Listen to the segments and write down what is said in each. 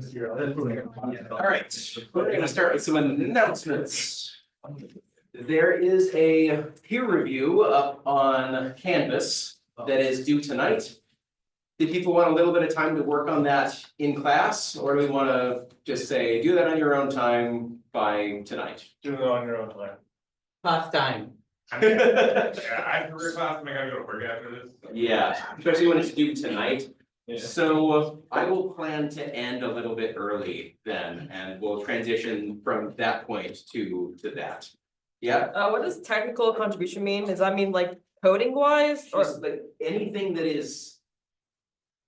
All right, we're gonna start with some announcements. There is a peer review up on Canvas that is due tonight. Do people want a little bit of time to work on that in class, or do we want to just say, do that on your own time by tonight? Do it on your own time. Class time. Yeah, I have career class and I gotta go to work after this. Yeah, especially when it's due tonight. Yeah. So I will plan to end a little bit early then, and we'll transition from that point to that. Yeah, What does technical contribution mean? Does that mean like coding wise or? just like anything that is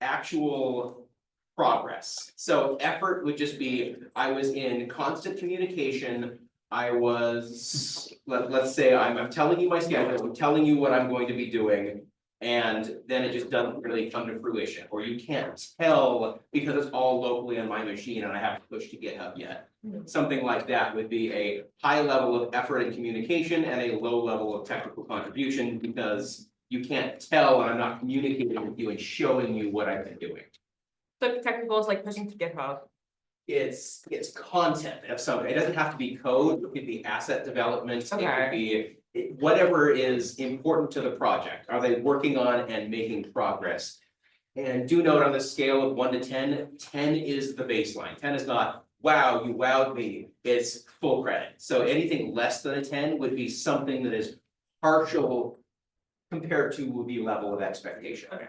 actual progress. So effort would just be, I was in constant communication. I was, let's say I'm telling you my schedule, I'm telling you what I'm going to be doing. And then it just doesn't really come to fruition, or you can't tell because it's all locally on my machine and I haven't pushed to GitHub yet. Something like that would be a high level of effort and communication and a low level of technical contribution because you can't tell and I'm not communicating with you and showing you what I've been doing. So technical is like pushing to GitHub. It's content of something. It doesn't have to be code, it could be asset development, it could Okay. be whatever is important to the project. Are they working on and making progress? And do note on the scale of 1 to 10, 10 is the baseline. 10 is not, wow, you wowed me. It's full credit. So anything less than a 10 would be something that is partial compared to the level of expectation. Okay.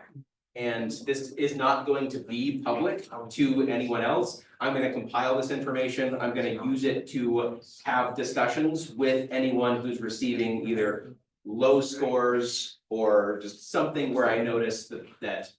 And this is not going to be public to anyone else. I'm gonna compile this information. I'm gonna use it to have discussions with anyone who's receiving either low scores or just something where I notice that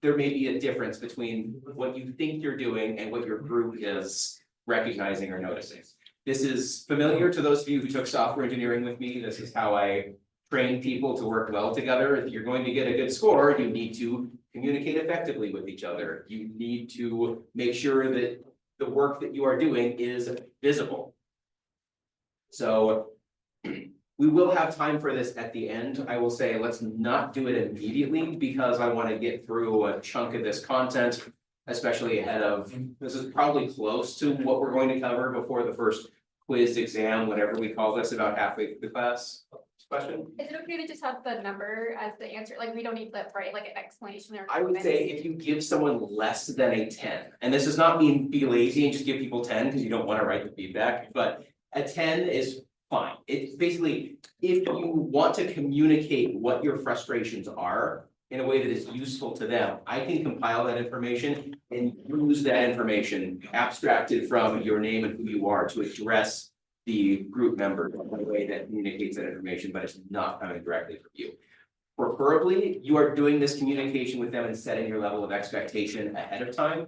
there may be a difference between what you think you're doing and what your group is recognizing or noticing. This is familiar to those of you who took software engineering with me. This is how I train people to work well together. If you're going to get a good score, you need to communicate effectively with each other. You need to make sure that the work that you are doing is visible. So we will have time for this at the end. I will say, let's not do it immediately because I want to get through a chunk of this content, especially ahead of, this is probably close to what we're going to cover before the first quiz exam, whatever we call this, about halfway through the class. Question? Is it okay to just have the number as the answer? Like, we don't need to write like an explanation or. I would say if you give someone less than a 10, and this does not mean be lazy and just give people 10 because you don't want to write the feedback, but a 10 is fine. It's basically, if you want to communicate what your frustrations are in a way that is useful to them, I can compile that information and use that information abstracted from your name and who you are to address the group member in a way that communicates that information, but it's not coming directly from you. Preferably, you are doing this communication with them and setting your level of expectation ahead of time.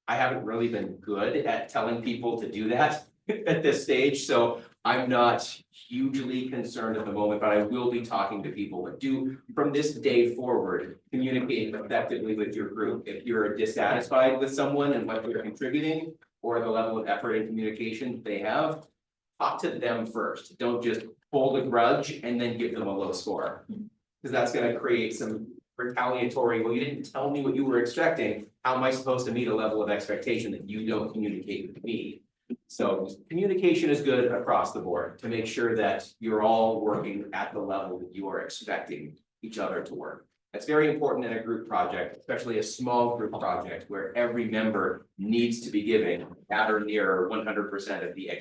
I haven't really been good at telling people to do that at this stage, so I'm not hugely concerned at the moment, but I will be talking to people. But do, from this day forward, communicate effectively with your group. If you're dissatisfied with someone and what they're contributing, or the level of effort and communication they have, talk to them first. Don't just hold a grudge and then give them a low score. Because that's gonna create some retaliatory, well, you didn't tell me what you were expecting. How am I supposed to meet a level of expectation that you don't communicate with me? So communication is good across the board to make sure that you're all working at the level that you are expecting each other to work. That's very important in a group project, especially a small group project where every member needs to be giving at or near 100% of the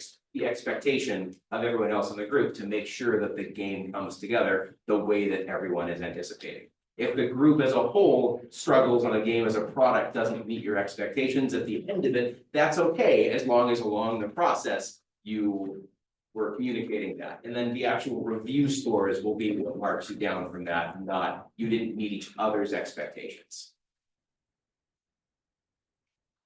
expectation of everyone else in the group to make sure that the game comes together the way that everyone is anticipating. If the group as a whole struggles on a game as a product doesn't meet your expectations at the end of it, that's okay, as long as along the process you were communicating that. And then the actual review scores will be what marks you down from that, not you didn't meet each other's expectations.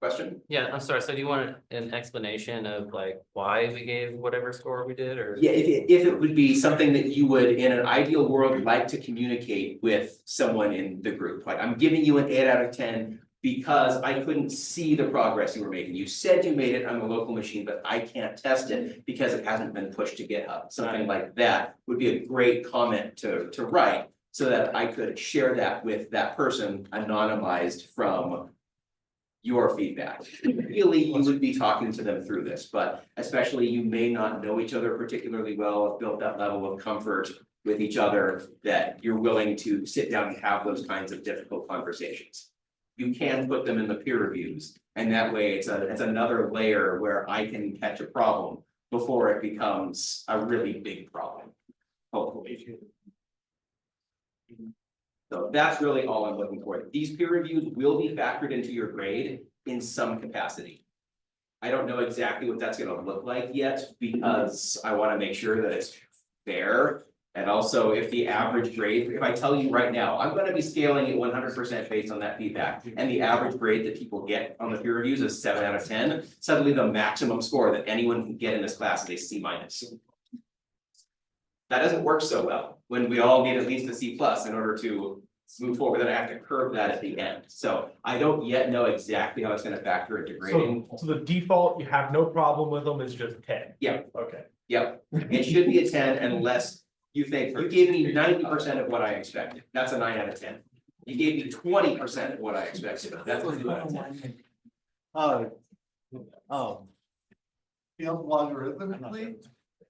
Question? Yeah, I'm sorry, so do you want an explanation of like why we gave whatever score we did, or? Yeah, if it would be something that you would, in an ideal world, like to communicate with someone in the group, like I'm giving you an 8 out of 10 because I couldn't see the progress you were making. You said you made it on the local machine, but I can't test it because it hasn't been pushed to GitHub. Something like that would be a great comment to write so that I could share that with that person anonymized from your feedback. Really, you would be talking to them through this, but especially you may not know each other particularly well, have built that level of comfort with each other that you're willing to sit down and have those kinds of difficult conversations. You can put them in the peer reviews, and that way it's another layer where I can catch a problem before it becomes a really big problem, hopefully. So that's really all I'm looking for. These peer reviews will be factored into your grade in some capacity. I don't know exactly what that's gonna look like yet, because I wanna make sure that it's fair. And also, if the average grade, if I tell you right now, I'm gonna be scaling it 100% based on that feedback, and the average grade that people get on the peer reviews is 7 out of 10, suddenly the maximum score that anyone can get in this class is a C minus. That doesn't work so well, when we all need at least a C plus in order to move forward, then I have to curve that at the end. So I don't yet know exactly how it's gonna factor into grading. So the default, you have no problem with them, is just 10? Yeah. Okay. Yep, it should be a 10 unless you think, you gave me 90% of what I expected, that's a 9 out of 10. You gave me 20% of what I expected, that's a 2 out of 10. Field logarithmically?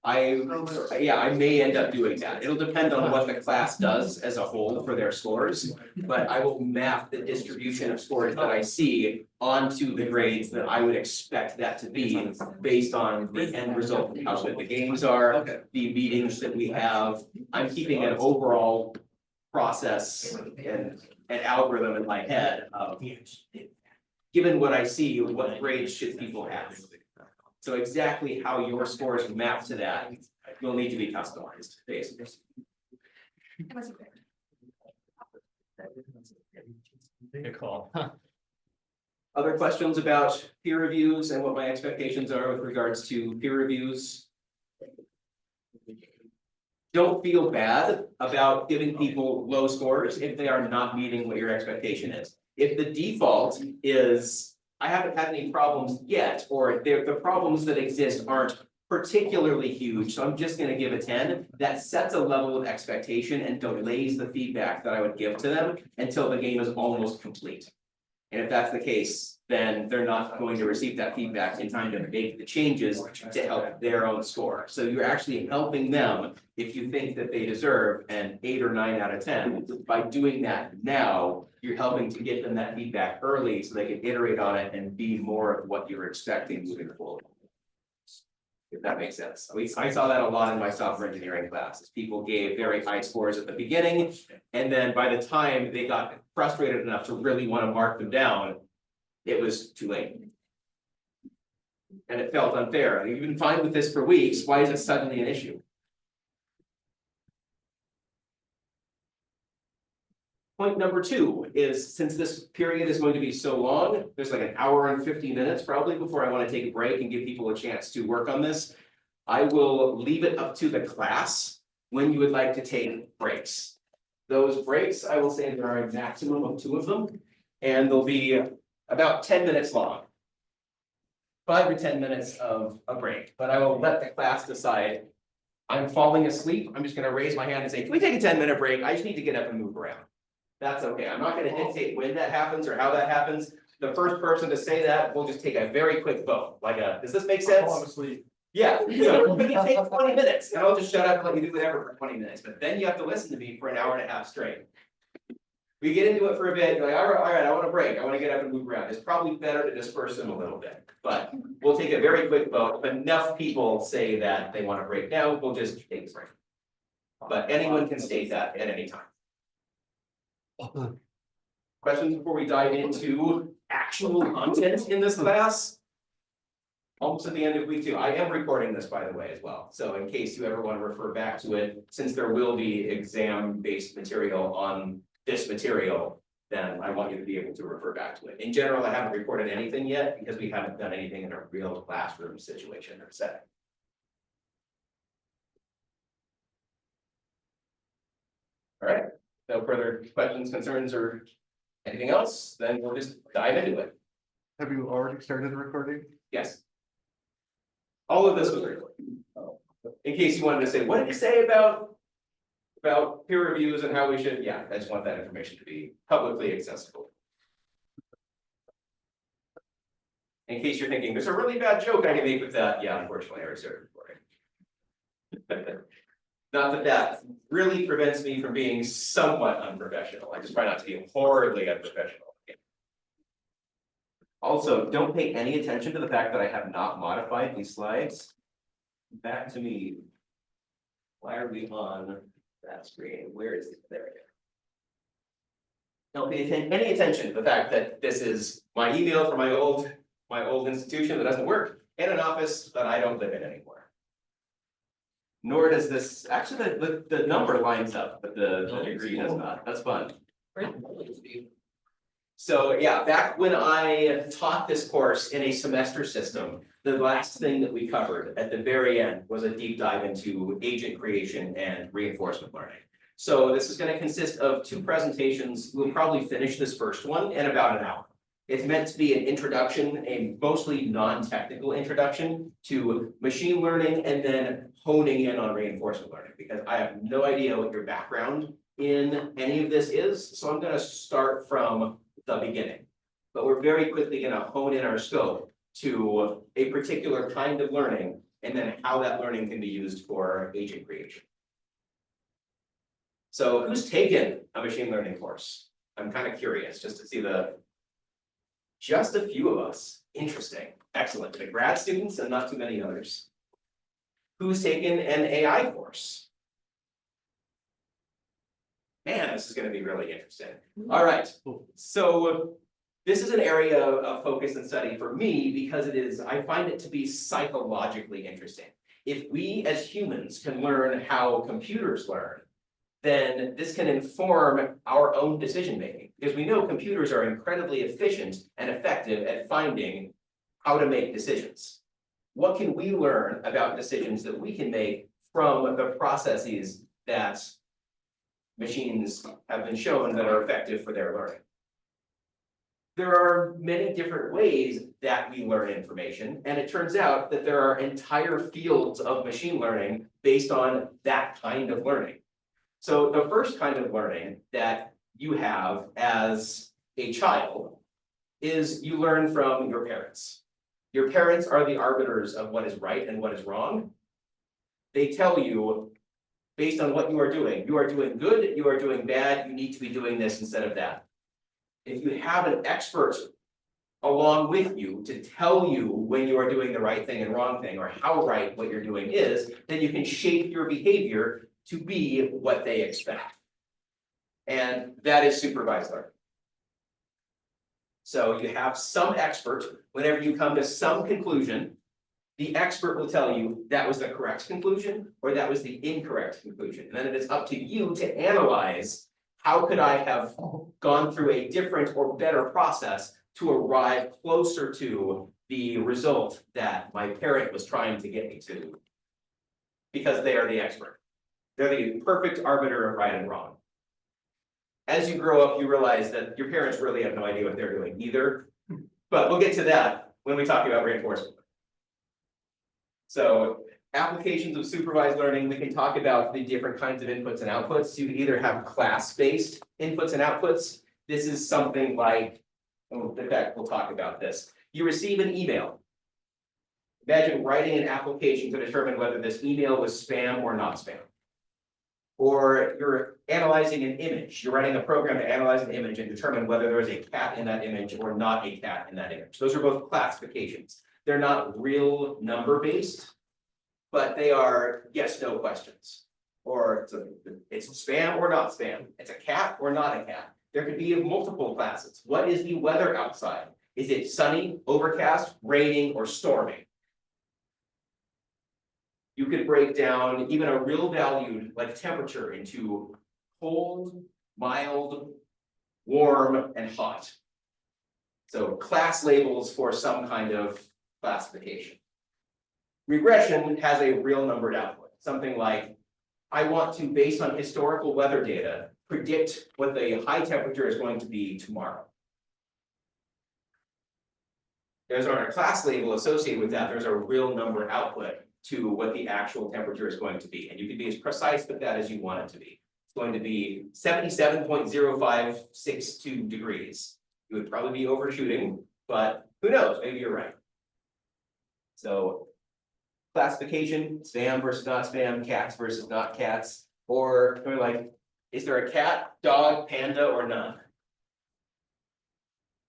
I may end up doing that, it'll depend on what the class does as a whole for their scores. But I will map the distribution of scores that I see onto the grades that I would expect that to be based on the end result of how good the games are, the meetings that we have. I'm keeping an overall process and an algorithm in my head of, given what I see, what grades should people have? So exactly how your scores map to that, will need to be customized, basically. Good call. Other questions about peer reviews and what my expectations are with regards to peer reviews? Don't feel bad about giving people low scores if they are not meeting what your expectation is. If the default is, I haven't had any problems yet, or the problems that exist aren't particularly huge, so I'm just gonna give a 10, that sets a level of expectation and delays the feedback that I would give to them until the game is almost complete. And if that's the case, then they're not going to receive that feedback in time to make the changes to help their own score. So you're actually helping them if you think that they deserve an 8 or 9 out of 10. By doing that now, you're helping to get them that feedback early so they can iterate on it and be more of what you're expecting moving forward. If that makes sense. At least I saw that a lot in my software engineering classes. People gave very high scores at the beginning, and then by the time they got frustrated enough to really want to mark them down, it was too late. And it felt unfair. You've been fine with this for weeks. Why is it suddenly an issue? Point number 2 is, since this period is going to be so long, there's like an hour and 50 minutes probably before I want to take a break and give people a chance to work on this. I will leave it up to the class when you would like to take breaks. Those breaks, I will say there are a maximum of 2 of them, and they'll be about 10 minutes long. 5 or 10 minutes of a break, but I will let the class decide. I'm falling asleep, I'm just gonna raise my hand and say, can we take a 10-minute break? I just need to get up and move around. That's okay, I'm not gonna dictate when that happens or how that happens. The first person to say that will just take a very quick vote, like does this make sense? Honestly. Yeah, so we can take 20 minutes and I'll just shut up and let you do whatever for 20 minutes, but then you have to listen to me for an hour and a half straight. We get into it for a bit, you're like, all right, I want a break, I want to get up and move around. It's probably better to disperse them a little bit, but we'll take a very quick vote. If enough people say that they want to break now, we'll just take a break. But anyone can state that at any time. Questions before we dive into actual content in this class? Almost at the end of week 2. I am recording this, by the way, as well. So in case you ever want to refer back to it, since there will be exam-based material on this material, then I want you to be able to refer back to it. In general, I haven't recorded anything yet because we haven't done anything in a real classroom situation or setting. All right, no further questions, concerns, or anything else, then we'll just dive into it. Have you already started the recording? Yes. All of this was recorded. In case you wanted to say, what did you say about peer reviews and how we should, yeah, I just want that information to be publicly accessible. In case you're thinking, there's a really bad joke I can make with that, yeah, unfortunately, I already started recording. Not that that really prevents me from being somewhat unprofessional, I just try not to be horribly unprofessional. Also, don't pay any attention to the fact that I have not modified these slides. Back to me. Why are we on that screen? Where is it? There we go. Don't pay any attention to the fact that this is my email from my old institution that doesn't work in an office that I don't live in anymore. Nor does this, actually, the number lines up, but the degree does not. That's fun. So yeah, back when I taught this course in a semester system, the last thing that we covered at the very end was a deep dive into agent creation and reinforcement learning. So this is going to consist of 2 presentations. We'll probably finish this first one in about an hour. It's meant to be an introduction, a mostly non-technical introduction to machine learning and then honing in on reinforcement learning, because I have no idea what your background in any of this is. So I'm going to start from the beginning, but we're very quickly going to hone in our scope to a particular kind of learning and then how that learning can be used for agent creation. So who's taken a machine learning course? I'm kind of curious just to see just a few of us. Interesting, excellent. The grad students and not too many others. Who's taken an AI course? Man, this is going to be really interesting. All right, so this is an area of focus and study for me because I find it to be psychologically interesting. If we as humans can learn how computers learn, then this can inform our own decision making, because we know computers are incredibly efficient and effective at finding how to make decisions. What can we learn about decisions that we can make from the processes that machines have been shown that are effective for their learning? There are many different ways that we learn information, and it turns out that there are entire fields of machine learning based on that kind of learning. So the first kind of learning that you have as a child is you learn from your parents. Your parents are the arbiters of what is right and what is wrong. They tell you, based on what you are doing good, you are doing bad, you need to be doing this instead of that. If you have an expert along with you to tell you when you are doing the right thing and wrong thing, or how right what you're doing is, then you can shape your behavior to be what they expect. And that is supervised learning. So you have some expert, whenever you come to some conclusion, the expert will tell you that was the correct conclusion or that was the incorrect conclusion. And then it is up to you to analyze, how could I have gone through a different or better process to arrive closer to the result that my parent was trying to get me to? Because they are the expert. They're the perfect arbiter of right and wrong. As you grow up, you realize that your parents really have no idea what they're doing either. But we'll get to that when we talk about reinforcement. So applications of supervised learning, we can talk about the different kinds of inputs and outputs. You can either have class-based inputs and outputs. This is something like, in fact, we'll talk about this. You receive an email. Imagine writing an application to determine whether this email was spam or not spam. Or you're analyzing an image. You're writing a program to analyze an image and determine whether there is a cat in that image or not a cat in that image. Those are both classifications. They're not real number based, but they are yes, no questions. Or it's spam or not spam. It's a cat or not a cat. There could be multiple classes. What is the weather outside? Is it sunny, overcast, raining, or storming? You could break down even a real value like temperature into cold, mild, warm, and hot. So class labels for some kind of classification. Regression has a real numbered output, something like, I want to, based on historical weather data, predict what the high temperature is going to be tomorrow. There's not a class label associated with that, there's a real number output to what the actual temperature is going to be. And you can be as precise with that as you want it to be. It's going to be 77.0562 degrees. You would probably be overshooting, but who knows, maybe you're right. So classification, spam versus not spam, cats versus not cats, or we're like, is there a cat, dog, panda, or none?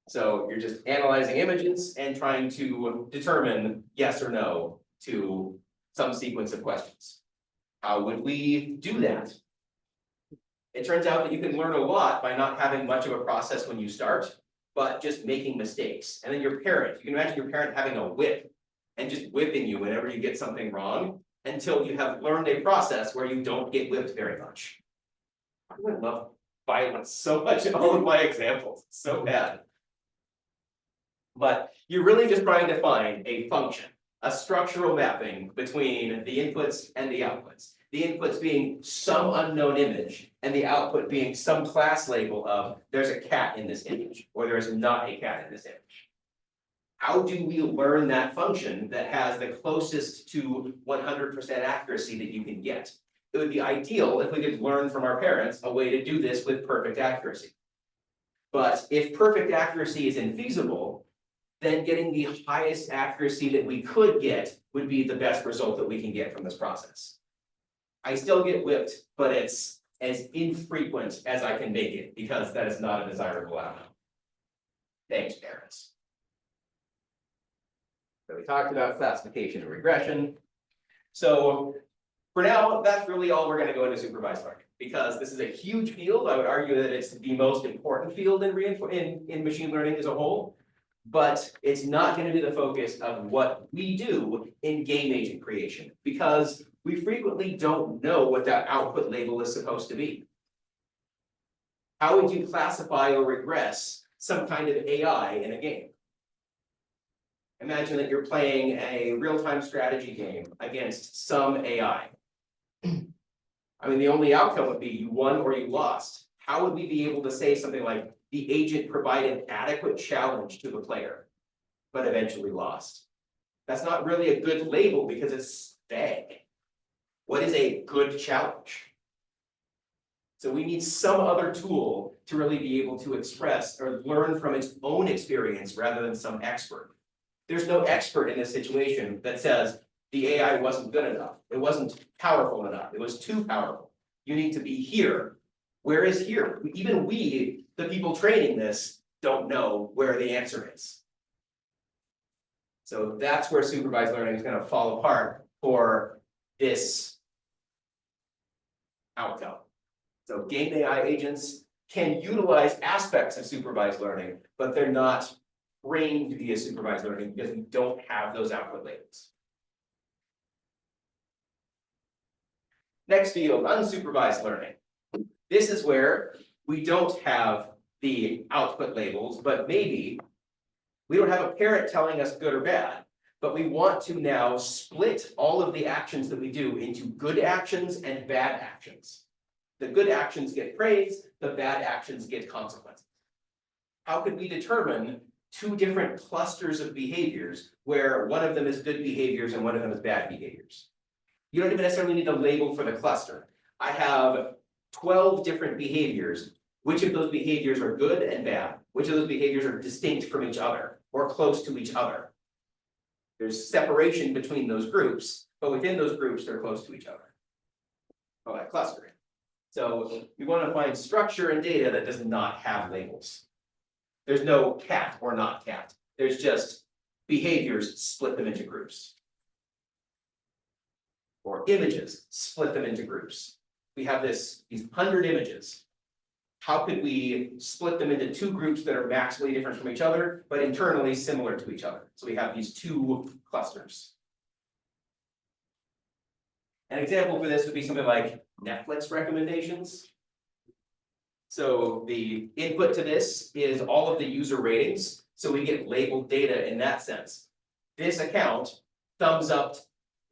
So you're just analyzing images and trying to determine yes or no to some sequence of questions. How would we do that? It turns out that you can learn a lot by not having much of a process when you start, but just making mistakes. And then your parent, you can imagine your parent having a whip and just whipping you whenever you get something wrong until you have learned a process where you don't get whipped very much. I love violence so much in all of my examples, it's so bad. But you're really just trying to find a function, a structural mapping between the inputs and the outputs. The inputs being some unknown image and the output being some class label of there's a cat in this image or there is not a cat in this image. How do we learn that function that has the closest to 100% accuracy that you can get? It would be ideal if we could learn from our parents a way to do this with perfect accuracy. But if perfect accuracy is infeasible, then getting the highest accuracy that we could get would be the best result that we can get from this process. I still get whipped, but it's as infrequent as I can make it because that is not a desirable outcome. Thanks, parents. So we talked about classification and regression. So for now, that's really all we're going to go into supervised learning because this is a huge field. I would argue that it's the most important field in machine learning as a whole. But it's not going to be the focus of what we do in game agent creation because we frequently don't know what that output label is supposed to be. How would you classify or regress some kind of AI in a game? Imagine that you're playing a real-time strategy game against some AI. I mean, the only outcome would be you won or you lost. How would we be able to say something like, the agent provided adequate challenge to the player, but eventually lost? That's not really a good label because it's vague. What is a good challenge? So we need some other tool to really be able to express or learn from its own experience rather than some expert. There's no expert in this situation that says the AI wasn't good enough. It wasn't powerful enough. It was too powerful. You need to be here. Where is here? Even we, the people training this, don't know where the answer is. So that's where supervised learning is going to fall apart for this outcome. So game AI agents can utilize aspects of supervised learning, but they're not trained via supervised learning because we don't have those output labels. Next field, unsupervised learning. This is where we don't have the output labels, but maybe we don't have a parent telling us good or bad, but we want to now split all of the actions that we do into good actions and bad actions. The good actions get praise, the bad actions get consequences. How could we determine two different clusters of behaviors where one of them is good behaviors and one of them is bad behaviors? You don't even necessarily need a label for the cluster. I have 12 different behaviors. Which of those behaviors are good and bad? Which of those behaviors are distinct from each other or close to each other? There's separation between those groups, but within those groups, they're close to each other. Oh, that clustering. So we want to find structure in data that does not have labels. There's no cat or not cat. There's just behaviors, split them into groups. Or images, split them into groups. We have these 100 images. How could we split them into two groups that are maximally different from each other, but internally similar to each other? So we have these two clusters. An example for this would be something like Netflix recommendations. So the input to this is all of the user ratings. So we get labeled data in that sense. This account thumbs up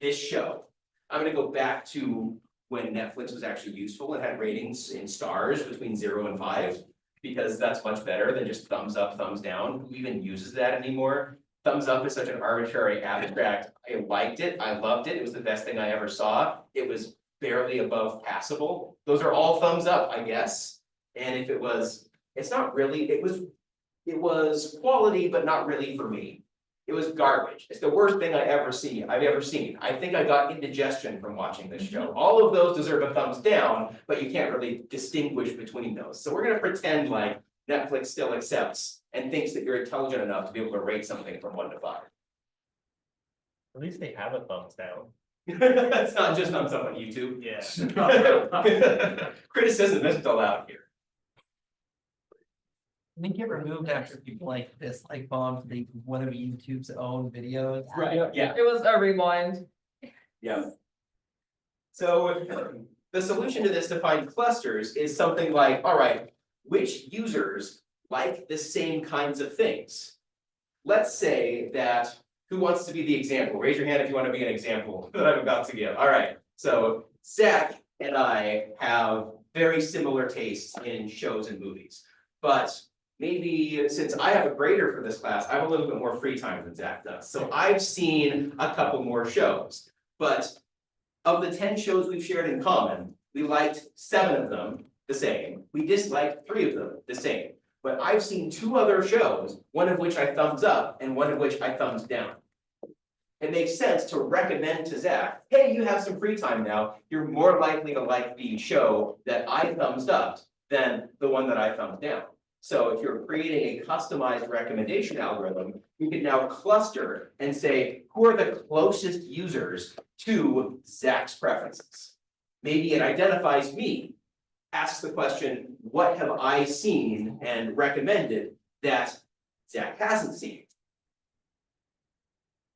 this show. I'm going to go back to when Netflix was actually useful and had ratings in stars between 0 and 5, because that's much better than just thumbs up, thumbs down. Who even uses that anymore? Thumbs up is such an arbitrary abstract. I liked it. I loved it. It was the best thing I ever saw. It was barely above passable. Those are all thumbs up, I guess. And if it was, it's not really, it was quality, but not really for me. It was garbage. It's the worst thing I've ever seen. I think I got indigestion from watching this show. All of those deserve a thumbs down, but you can't really distinguish between those. So we're gonna pretend like Netflix still accepts and thinks that you're intelligent enough to be able to rate something from 1 to 5. At least they have a thumbs down. It's not just thumbs up on YouTube. Yeah. Criticism isn't allowed here. They get removed after people like this, like bombed one of YouTube's own videos. Right, yeah. It was a rewind. Yeah. So the solution to this to find clusters is something like, all right, which users like the same kinds of things? Let's say that, who wants to be the example? Raise your hand if you want to be an example that I'm about to give. All right, so Zach and I have very similar tastes in shows and movies. But maybe since I have a grader for this class, I have a little bit more free time than Zach does. So I've seen a couple more shows. But of the 10 shows we've shared in common, we liked 7 of them the same. We disliked 3 of them the same. But I've seen 2 other shows, one of which I thumbs up and one of which I thumbs down. It makes sense to recommend to Zach, hey, you have some free time now. You're more likely to like the show that I thumbs up than the one that I thumbs down. So if you're creating a customized recommendation algorithm, you can now cluster and say, who are the closest users to Zach's preferences? Maybe it identifies me, asks the question, what have I seen and recommended that Zach hasn't seen?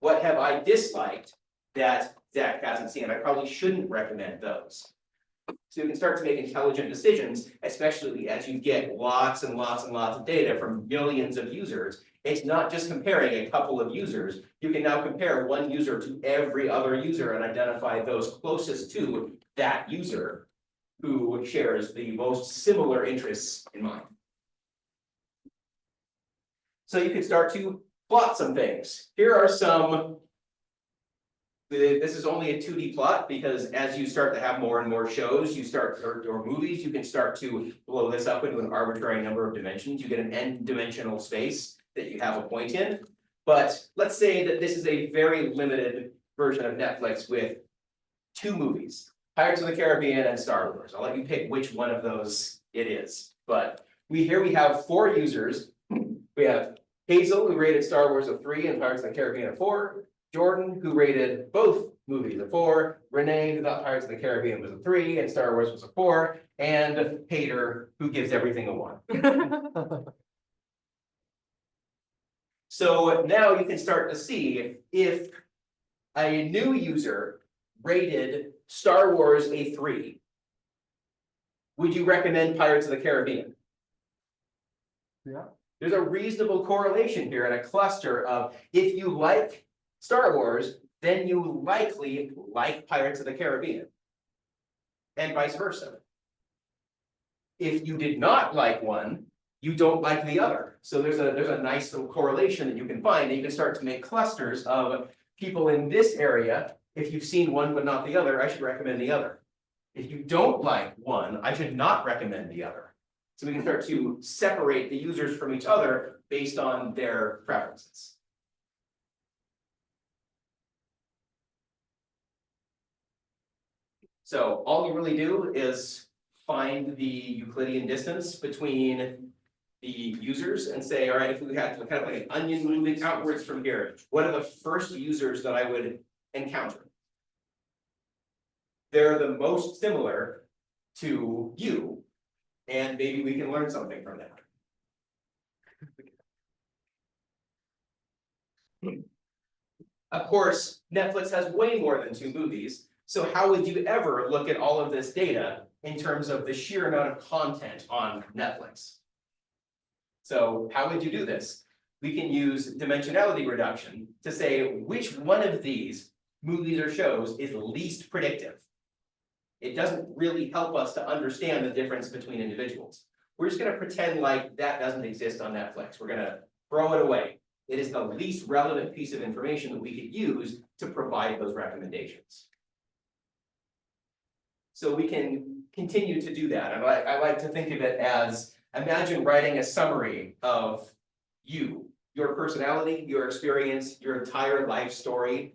What have I disliked that Zach hasn't seen? I probably shouldn't recommend those. So you can start to make intelligent decisions, especially as you get lots and lots and lots of data from millions of users. It's not just comparing a couple of users. You can now compare one user to every other user and identify those closest to that user who shares the most similar interests in mind. So you can start to plot some things. Here are some. This is only a 2D plot because as you start to have more and more shows, or movies, you can start to blow this up into an arbitrary number of dimensions. You get an n-dimensional space that you have a point in. But let's say that this is a very limited version of Netflix with 2 movies, Pirates of the Caribbean and Star Wars. I'll let you pick which one of those it is. But we have 4 users. We have Hazel, who rated Star Wars a 3 and Pirates of the Caribbean a 4. Jordan, who rated both movies a 4. Renee, who thought Pirates of the Caribbean was a 3 and Star Wars was a 4. And Hater, who gives everything a 1. So now you can start to see if a new user rated Star Wars a 3, would you recommend Pirates of the Caribbean? Yeah. There's a reasonable correlation here and a cluster of if you like Star Wars, then you likely like Pirates of the Caribbean. And vice versa. If you did not like one, you don't like the other. So there's a nice little correlation that you can find, and you can start to make clusters of people in this area. If you've seen one but not the other, I should recommend the other. If you don't like one, I should not recommend the other. So we can start to separate the users from each other based on their preferences. So all you really do is find the Euclidean distance between the users and say, all right, if we had kind of like an onion moving outwards from here, what are the first users that I would encounter? They're the most similar to you, and maybe we can learn something from that. Of course, Netflix has way more than 2 movies, so how would you ever look at all of this data in terms of the sheer amount of content on Netflix? So how would you do this? We can use dimensionality reduction to say which one of these movies or shows is least predictive. It doesn't really help us to understand the difference between individuals. We're just going to pretend like that doesn't exist on Netflix. We're going to throw it away. It is the least relevant piece of information that we could use to provide those recommendations. So we can continue to do that. And I like to think of it as, imagine writing a summary of you your personality, your experience, your entire life story.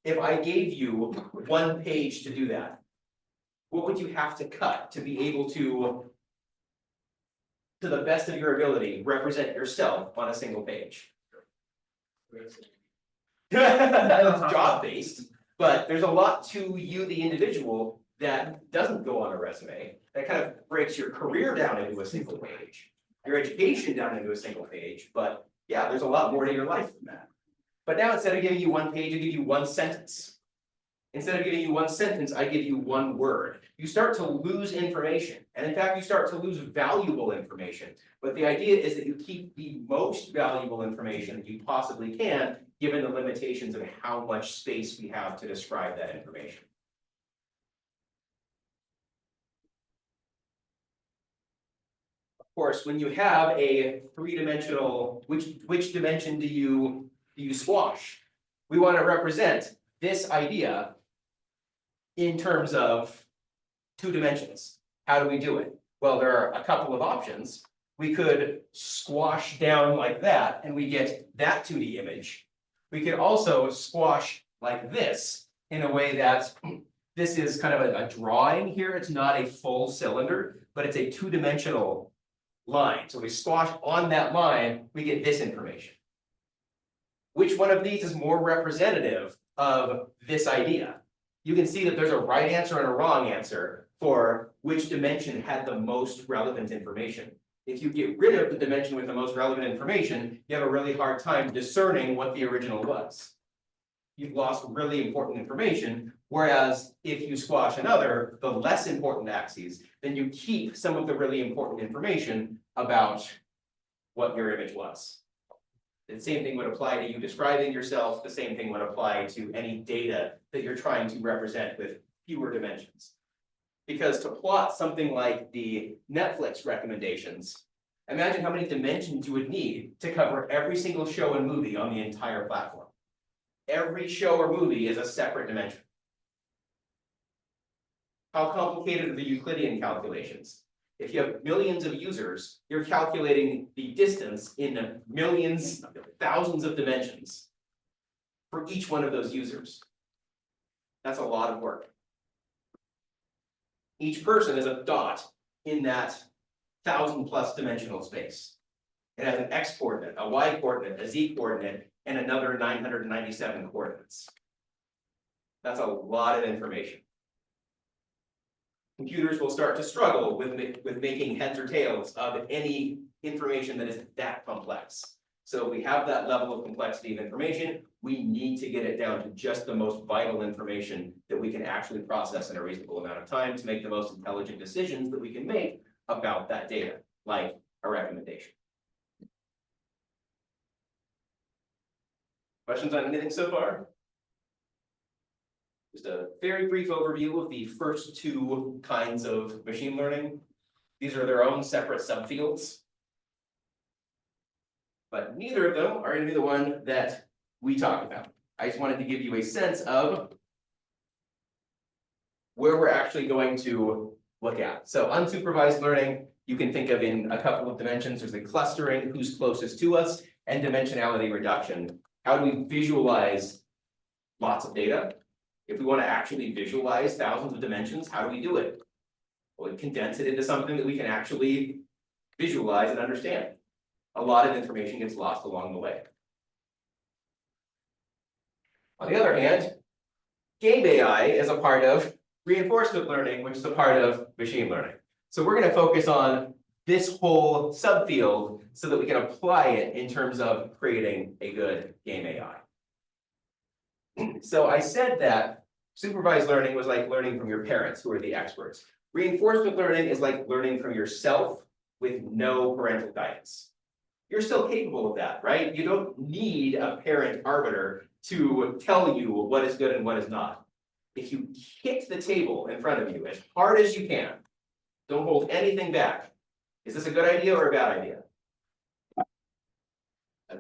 If I gave you 1 page to do that, what would you have to cut to be able to the best of your ability, represent yourself on a single page? It's job-based, but there's a lot to you, the individual, that doesn't go on a resume. That kind of breaks your career down into a single page, your education down into a single page, but yeah, there's a lot more to your life than that. But now instead of giving you 1 page, I give you 1 sentence. Instead of giving you 1 sentence, I give you 1 word. You start to lose information, and in fact, you start to lose valuable information. But the idea is that you keep the most valuable information that you possibly can, given the limitations of how much space we have to describe that information. Of course, when you have a 3-dimensional, which dimension do you squash? We want to represent this idea in terms of 2 dimensions. How do we do it? Well, there are a couple of options. We could squash down like that and we get that 2D image. We could also squash like this in a way that this is kind of a drawing here. It's not a full cylinder, but it's a 2-dimensional line. So we squash on that line, we get this information. Which one of these is more representative of this idea? You can see that there's a right answer and a wrong answer for which dimension had the most relevant information. If you get rid of the dimension with the most relevant information, you have a really hard time discerning what the original was. You've lost really important information, whereas if you squash another, the less important axes, then you keep some of the really important information about what your image was. The same thing would apply to you describing yourself, the same thing would apply to any data that you're trying to represent with fewer dimensions. Because to plot something like the Netflix recommendations, imagine how many dimensions you would need to cover every single show and movie on the entire platform. Every show or movie is a separate dimension. How complicated are the Euclidean calculations? If you have millions of users, you're calculating the distance in millions, thousands of dimensions for each one of those users. That's a lot of work. Each person is a dot in that 1,000+ dimensional space. It has an X coordinate, a Y coordinate, a Z coordinate, and another 997 coordinates. That's a lot of information. Computers will start to struggle with making heads or tails of any information that is that complex. So if we have that level of complexity of information, we need to get it down to just the most vital information that we can actually process in a reasonable amount of time to make the most intelligent decisions that we can make about that data, like a recommendation. Questions on anything so far? Just a very brief overview of the first 2 kinds of machine learning. These are their own separate subfields. But neither of them are going to be the one that we talk about. I just wanted to give you a sense of where we're actually going to look at. So unsupervised learning, you can think of in a couple of dimensions. There's the clustering, who's closest to us, and dimensionality reduction. How do we visualize lots of data? If we want to actually visualize thousands of dimensions, how do we do it? Well, we condense it into something that we can actually visualize and understand. A lot of information gets lost along the way. On the other hand, game AI is a part of reinforcement learning, which is a part of machine learning. So we're going to focus on this whole subfield so that we can apply it in terms of creating a good game AI. So I said that supervised learning was like learning from your parents, who are the experts. Reinforcement learning is like learning from yourself with no parental guidance. You're still capable of that, right? You don't need a parent arbiter to tell you what is good and what is not. If you kick the table in front of you as hard as you can, don't hold anything back. Is this a good idea or a bad idea?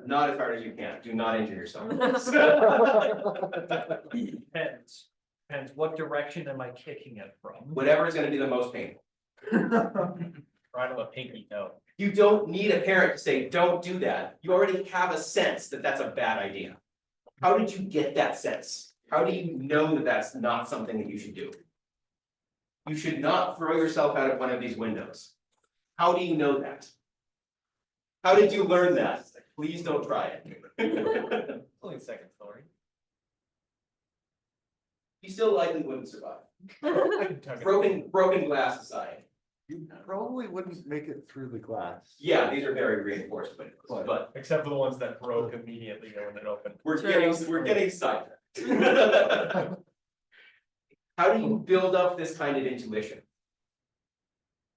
Not as hard as you can. Do not injure yourself. Depends. Depends what direction am I kicking it from? Whatever is going to be the most painful. Right on a pinky toe. You don't need a parent to say, don't do that. You already have a sense that that's a bad idea. How did you get that sense? How do you know that that's not something that you should do? You should not throw yourself out of one of these windows. How do you know that? How did you learn that? Please don't try it. Only second story. You still likely wouldn't survive. Tuck it. Broken glass aside. You probably wouldn't make it through the glass. Yeah, these are very reinforced windows, but Except for the ones that broke immediately when it opened. we're getting sidetracked. How do you build up this kind of intuition?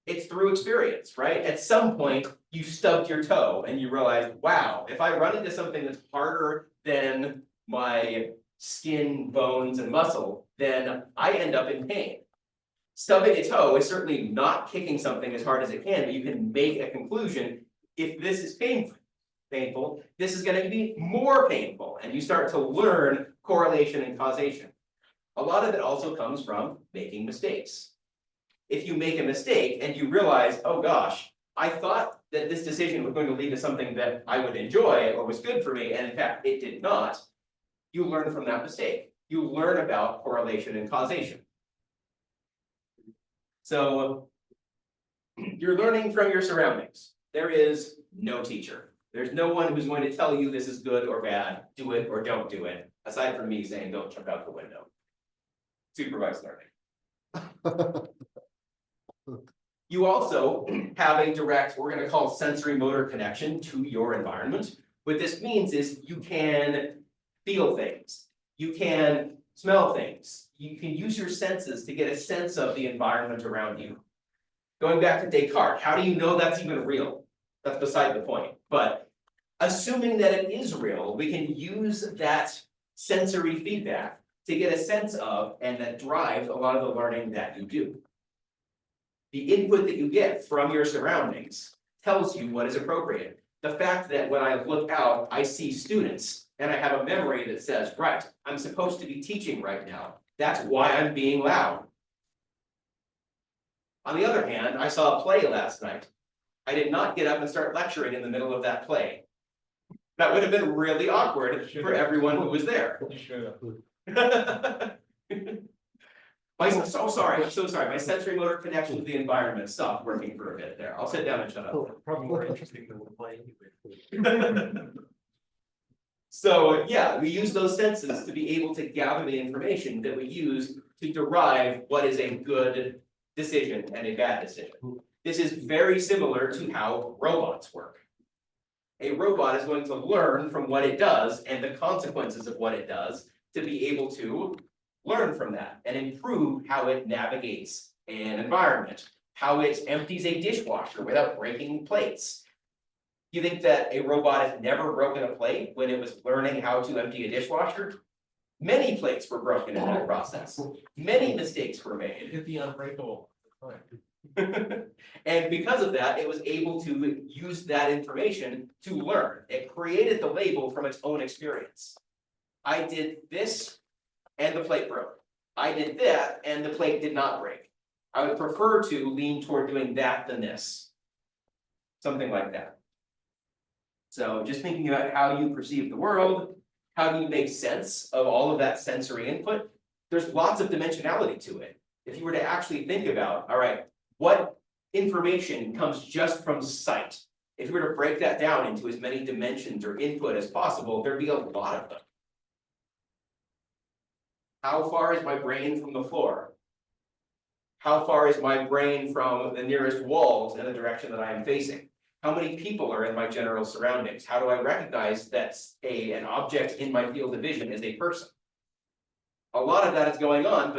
It's through experience, right? At some point, you stubbed your toe and you realize, wow, if I run into something that's harder than my skin, bones, and muscle, then I end up in pain. Stubbing a toe is certainly not kicking something as hard as it can, but you can make a conclusion. If this is painful, this is going to be more painful, and you start to learn correlation and causation. A lot of it also comes from making mistakes. If you make a mistake and you realize, oh gosh, I thought that this decision was going to lead to something that I would enjoy or was good for me, and in fact it did not, you learn from that mistake. You learn about correlation and causation. So you're learning from your surroundings. There is no teacher. There's no one who's going to tell you this is good or bad, do it or don't do it, aside from me saying don't jump out the window. Supervised learning. You also have a direct, we're going to call sensory motor connection to your environment. What this means is you can feel things, you can smell things, you can use your senses to get a sense of the environment around you. Going back to Descartes, how do you know that's even real? That's beside the point. But assuming that it is real, we can use that sensory feedback to get a sense of, and that drives a lot of the learning that you do. The input that you get from your surroundings tells you what is appropriate. The fact that when I look out, I see students and I have a memory that says, right, I'm supposed to be teaching right now. That's why I'm being loud. On the other hand, I saw a play last night. I did not get up and start lecturing in the middle of that play. That would have been really awkward for everyone who was there. You should I'm so sorry, my sensory motor connection to the environment stopped working for a bit there. I'll sit down and shut up. Probably more interesting than the play anyway. So yeah, we use those senses to be able to gather the information that we use to derive what is a good decision and a bad decision. This is very similar to how robots work. A robot is going to learn from what it does and the consequences of what it does to be able to learn from that and improve how it navigates an environment, how it empties a dishwasher without breaking plates. You think that a robot has never broken a plate when it was learning how to empty a dishwasher? Many plates were broken in that process. Many mistakes were made. Hit the unbreakable. And because of that, it was able to use that information to learn. It created the label from its own experience. I did this and the plate broke. I did that and the plate did not break. I would prefer to lean toward doing that than this. Something like that. So just thinking about how you perceive the world, how do you make sense of all of that sensory input? There's lots of dimensionality to it. If you were to actually think about, all right, what information comes just from sight? If you were to break that down into as many dimensions or input as possible, there'd be a lot of them. How far is my brain from the floor? How far is my brain from the nearest walls in the direction that I am facing? How many people are in my general surroundings? How do I recognize that an object in my field of vision is a person? A lot of that is going on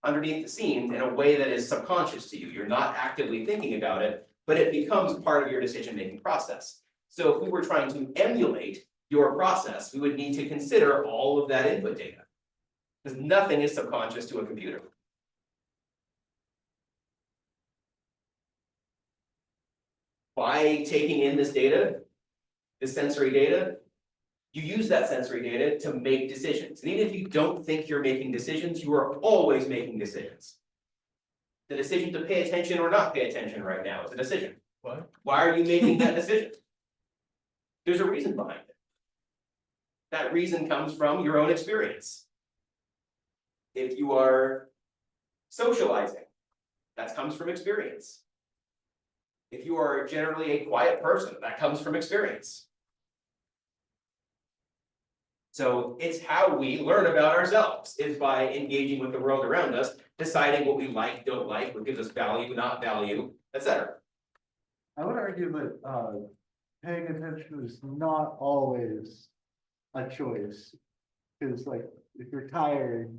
underneath the scenes in a way that is subconscious to you. You're not actively thinking about it, but it becomes part of your decision-making process. So if we were trying to emulate your process, we would need to consider all of that input data. Because nothing is subconscious to a computer. By taking in this data, this sensory data, you use that sensory data to make decisions. And even if you don't think you're making decisions, you are always making decisions. The decision to pay attention or not pay attention right now is a decision. What? Why are you making that decision? There's a reason behind it. That reason comes from your own experience. If you are socializing, that comes from experience. If you are generally a quiet person, that comes from experience. So it's how we learn about ourselves, is by engaging with the world around us, deciding what we like, don't like, what gives us value, not value, etc. I would argue that, paying attention is not always a choice. Cause like, if you're tired.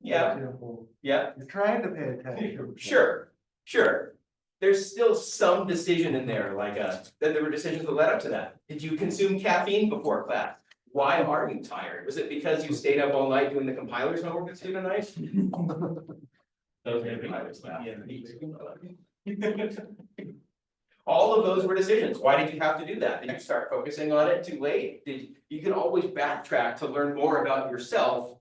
for Yeah, example, yeah. you're trying to pay attention. Sure, sure. There's still some decision in there, like, then there were decisions that led up to that. Did you consume caffeine before class? Why are you tired? Was it because you stayed up all night doing the compiler's homework at student night? Those are the compilers laugh. All of those were decisions. Why did you have to do that? Did you start focusing on it too late? You can always backtrack to learn more about yourself.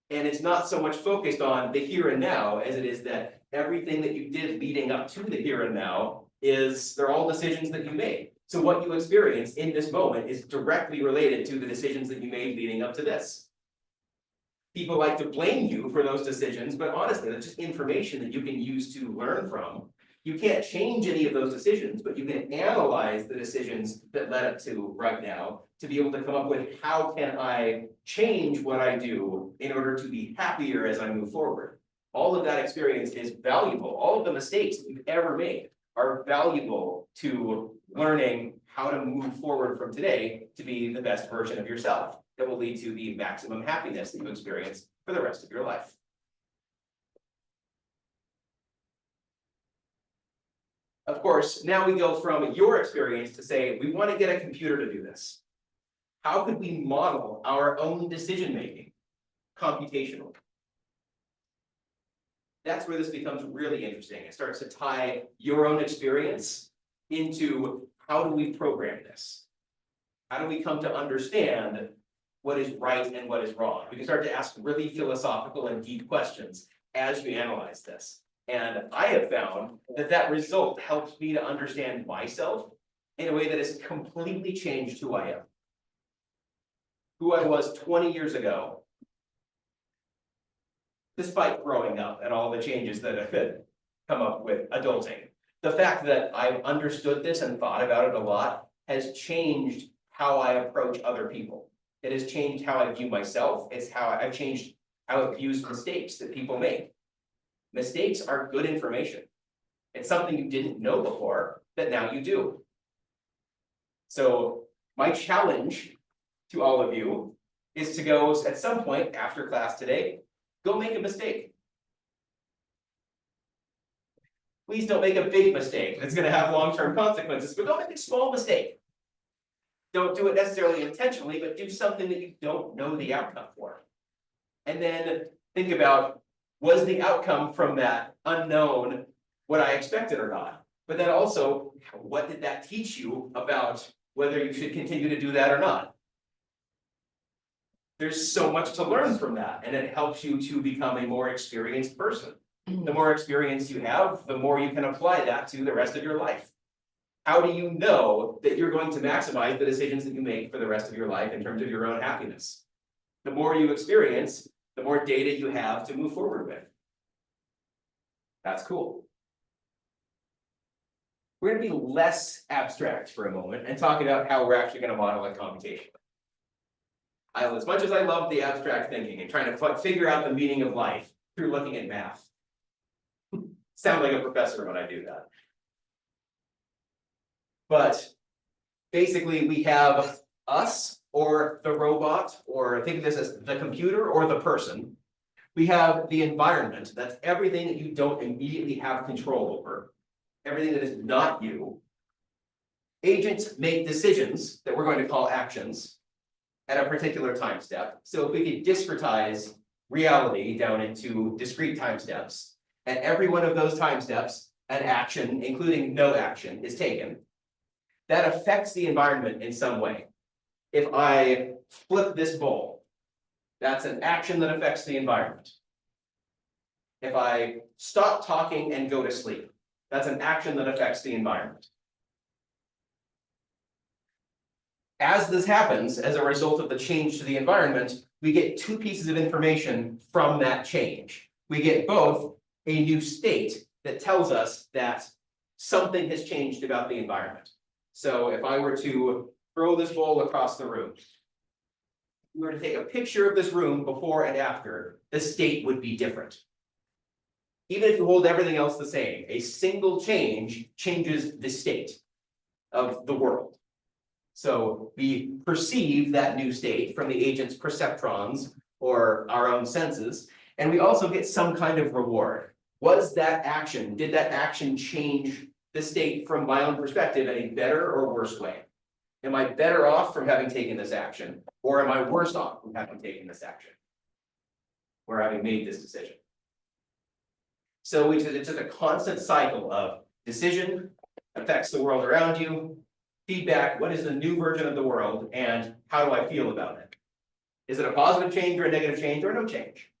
And it's not so much focused on the here and now as it is that everything that you did leading up to the here and now they're all decisions that you made. So what you experience in this moment is directly related to the decisions that you made leading up to this. People like to blame you for those decisions, but honestly, that's just information that you can use to learn from. You can't change any of those decisions, but you can analyze the decisions that led up to right now to be able to come up with how can I change what I do in order to be happier as I move forward. All of that experience is valuable. All of the mistakes that you've ever made are valuable to learning how to move forward from today to be the best version of yourself that will lead to the maximum happiness that you experience for the rest of your life. Of course, now we go from your experience to say, we want to get a computer to do this. How could we model our own decision-making computationally? That's where this becomes really interesting. It starts to tie your own experience into how do we program this? How do we come to understand what is right and what is wrong? We can start to ask really philosophical and deep questions as you analyze this. And I have found that that result helps me to understand myself in a way that has completely changed who I am. Who I was 20 years ago, despite growing up and all the changes that have come up with adulting. The fact that I've understood this and thought about it a lot has changed how I approach other people. It has changed how I view myself. It's how I've changed how I view mistakes that people make. Mistakes are good information. It's something you didn't know before that now you do. So my challenge to all of you is to go at some point after class today, go make a mistake. Please don't make a big mistake that's going to have long-term consequences, but don't make a small mistake. Don't do it necessarily intentionally, but do something that you don't know the outcome for. And then think about, was the outcome from that unknown what I expected or not? But then also, what did that teach you about whether you should continue to do that or not? There's so much to learn from that, and it helps you to become a more experienced person. The more experience you have, the more you can apply that to the rest of your life. How do you know that you're going to maximize the decisions that you make for the rest of your life in terms of your own happiness? The more you experience, the more data you have to move forward with. That's cool. We're going to be less abstract for a moment and talk about how we're actually going to model it computationally. As much as I love the abstract thinking and trying to figure out the meaning of life through looking at math. Sound like a professor when I do that. But basically we have us or the robot, or think of this as the computer or the person. We have the environment, that's everything that you don't immediately have control over, everything that is not you. Agents make decisions that we're going to call actions at a particular time step. So if we could discretize reality down into discrete time steps, at every one of those time steps, an action, including no action, is taken. That affects the environment in some way. If I flip this bowl, that's an action that affects the environment. If I stop talking and go to sleep, That's an action that affects the environment. As this happens, as a result of the change to the environment, we get two pieces of information from that change. We get both a new state that tells us that something has changed about the environment. So if I were to throw this bowl across the room, we were to take a picture of this room before and after, the state would be different. Even if you hold everything else the same, a single change changes the state of the world. So we perceive that new state from the agent's perceptrons or our own senses, and we also get some kind of reward. Was that action, did that action change the state from my own perspective in a better or worse way? Am I better off from having taken this action, or am I worse off from having taken this action? Or having made this decision? So it's just a constant cycle of decision affects the world around you, feedback, what is the new version of the world, and how do I feel about it? Is it a positive change or a negative change or no change?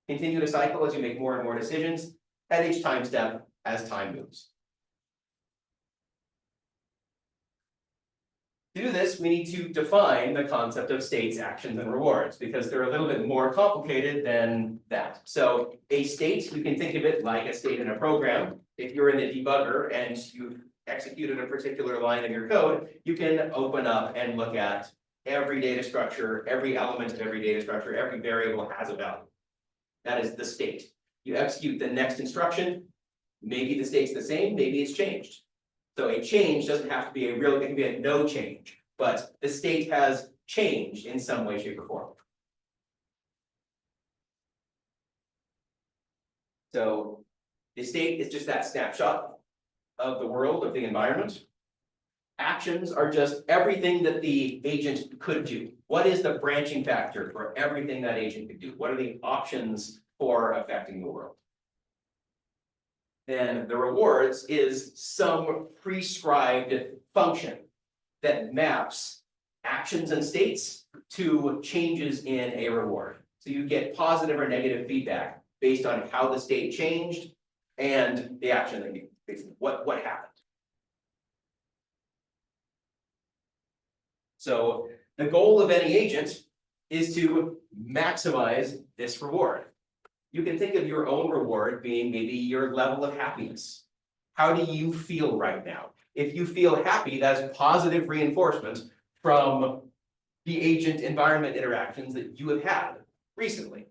Continue to cycle as you make more and more decisions at each time step as time moves. To do this, we need to define the concept of states, actions, and rewards, because they're a little bit more complicated than that. So a state, you can think of it like a state in a program. If you're in the debugger and you've executed a particular line of your code, you can open up and look at every data structure, every element of every data structure, every variable has a value. That is the state. You execute the next instruction, maybe the state's the same, maybe it's changed. So a change doesn't have to be a real, it can be a no change, but the state has changed in some way, shape, or form. So the state is just that snapshot of the world, of the environment. Actions are just everything that the agent could do. What is the branching factor for everything that agent could do? What are the options for affecting the world? Then the rewards is some prescribed function that maps actions and states to changes in a reward. So you get positive or negative feedback based on how the state changed and the action that you, what happened. So the goal of any agent is to maximize this reward. You can think of your own reward being maybe your level of happiness. How do you feel right now? If you feel happy, that's positive reinforcement from the agent environment interactions that you have had recently.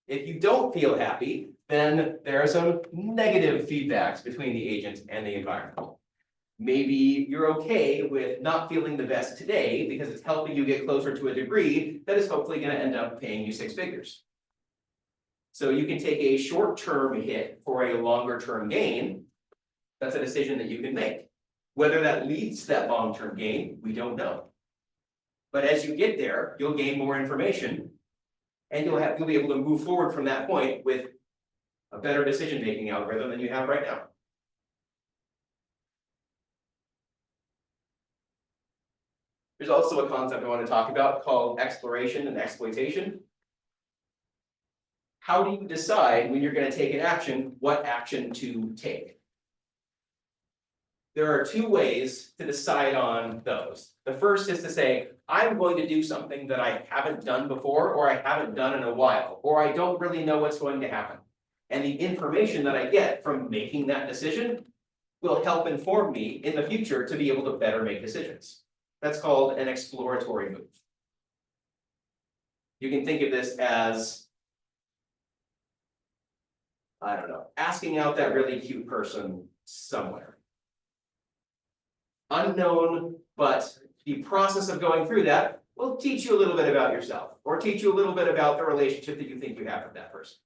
If you don't feel happy, then there are some negative feedbacks between the agent and the environment. Maybe you're okay with not feeling the best today because it's helping you get closer to a degree that is hopefully going to end up paying you 6 figures. So you can take a short-term hit for a longer-term gain. That's a decision that you can make. Whether that leads to that long-term gain, we don't know. But as you get there, you'll gain more information and you'll be able to move forward from that point with a better decision-making algorithm than you have right now. There's also a concept I want to talk about called exploration and exploitation. How do you decide when you're going to take an action, what action to take? There are 2 ways to decide on those. The first is to say, I'm going to do something that I haven't done before, or I haven't done in a while, or I don't really know what's going to happen. And the information that I get from making that decision will help inform me in the future to be able to better make decisions. That's called an exploratory move. You can think of this as, I don't know, asking out that really cute person somewhere. Unknown, but the process of going through that will teach you a little bit about yourself, or teach you a little bit about the relationship that you think you have with that person.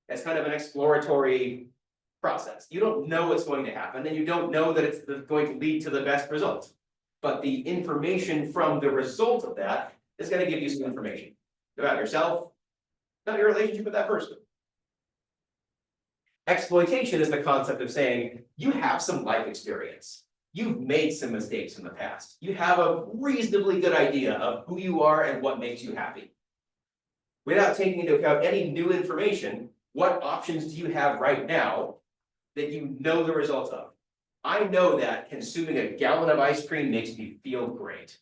It's kind of an exploratory process. You don't know what's going to happen, and you don't know that it's going to lead to the best result. But the information from the result of that is going to give you some information about yourself, about your relationship with that person. Exploitation is the concept of saying, you have some life experience. You've made some mistakes in the past. You have a reasonably good idea of who you are and what makes you happy. Without taking into account any new information, what options do you have right now that you know the results of? I know that consuming a gallon of ice cream makes me feel great.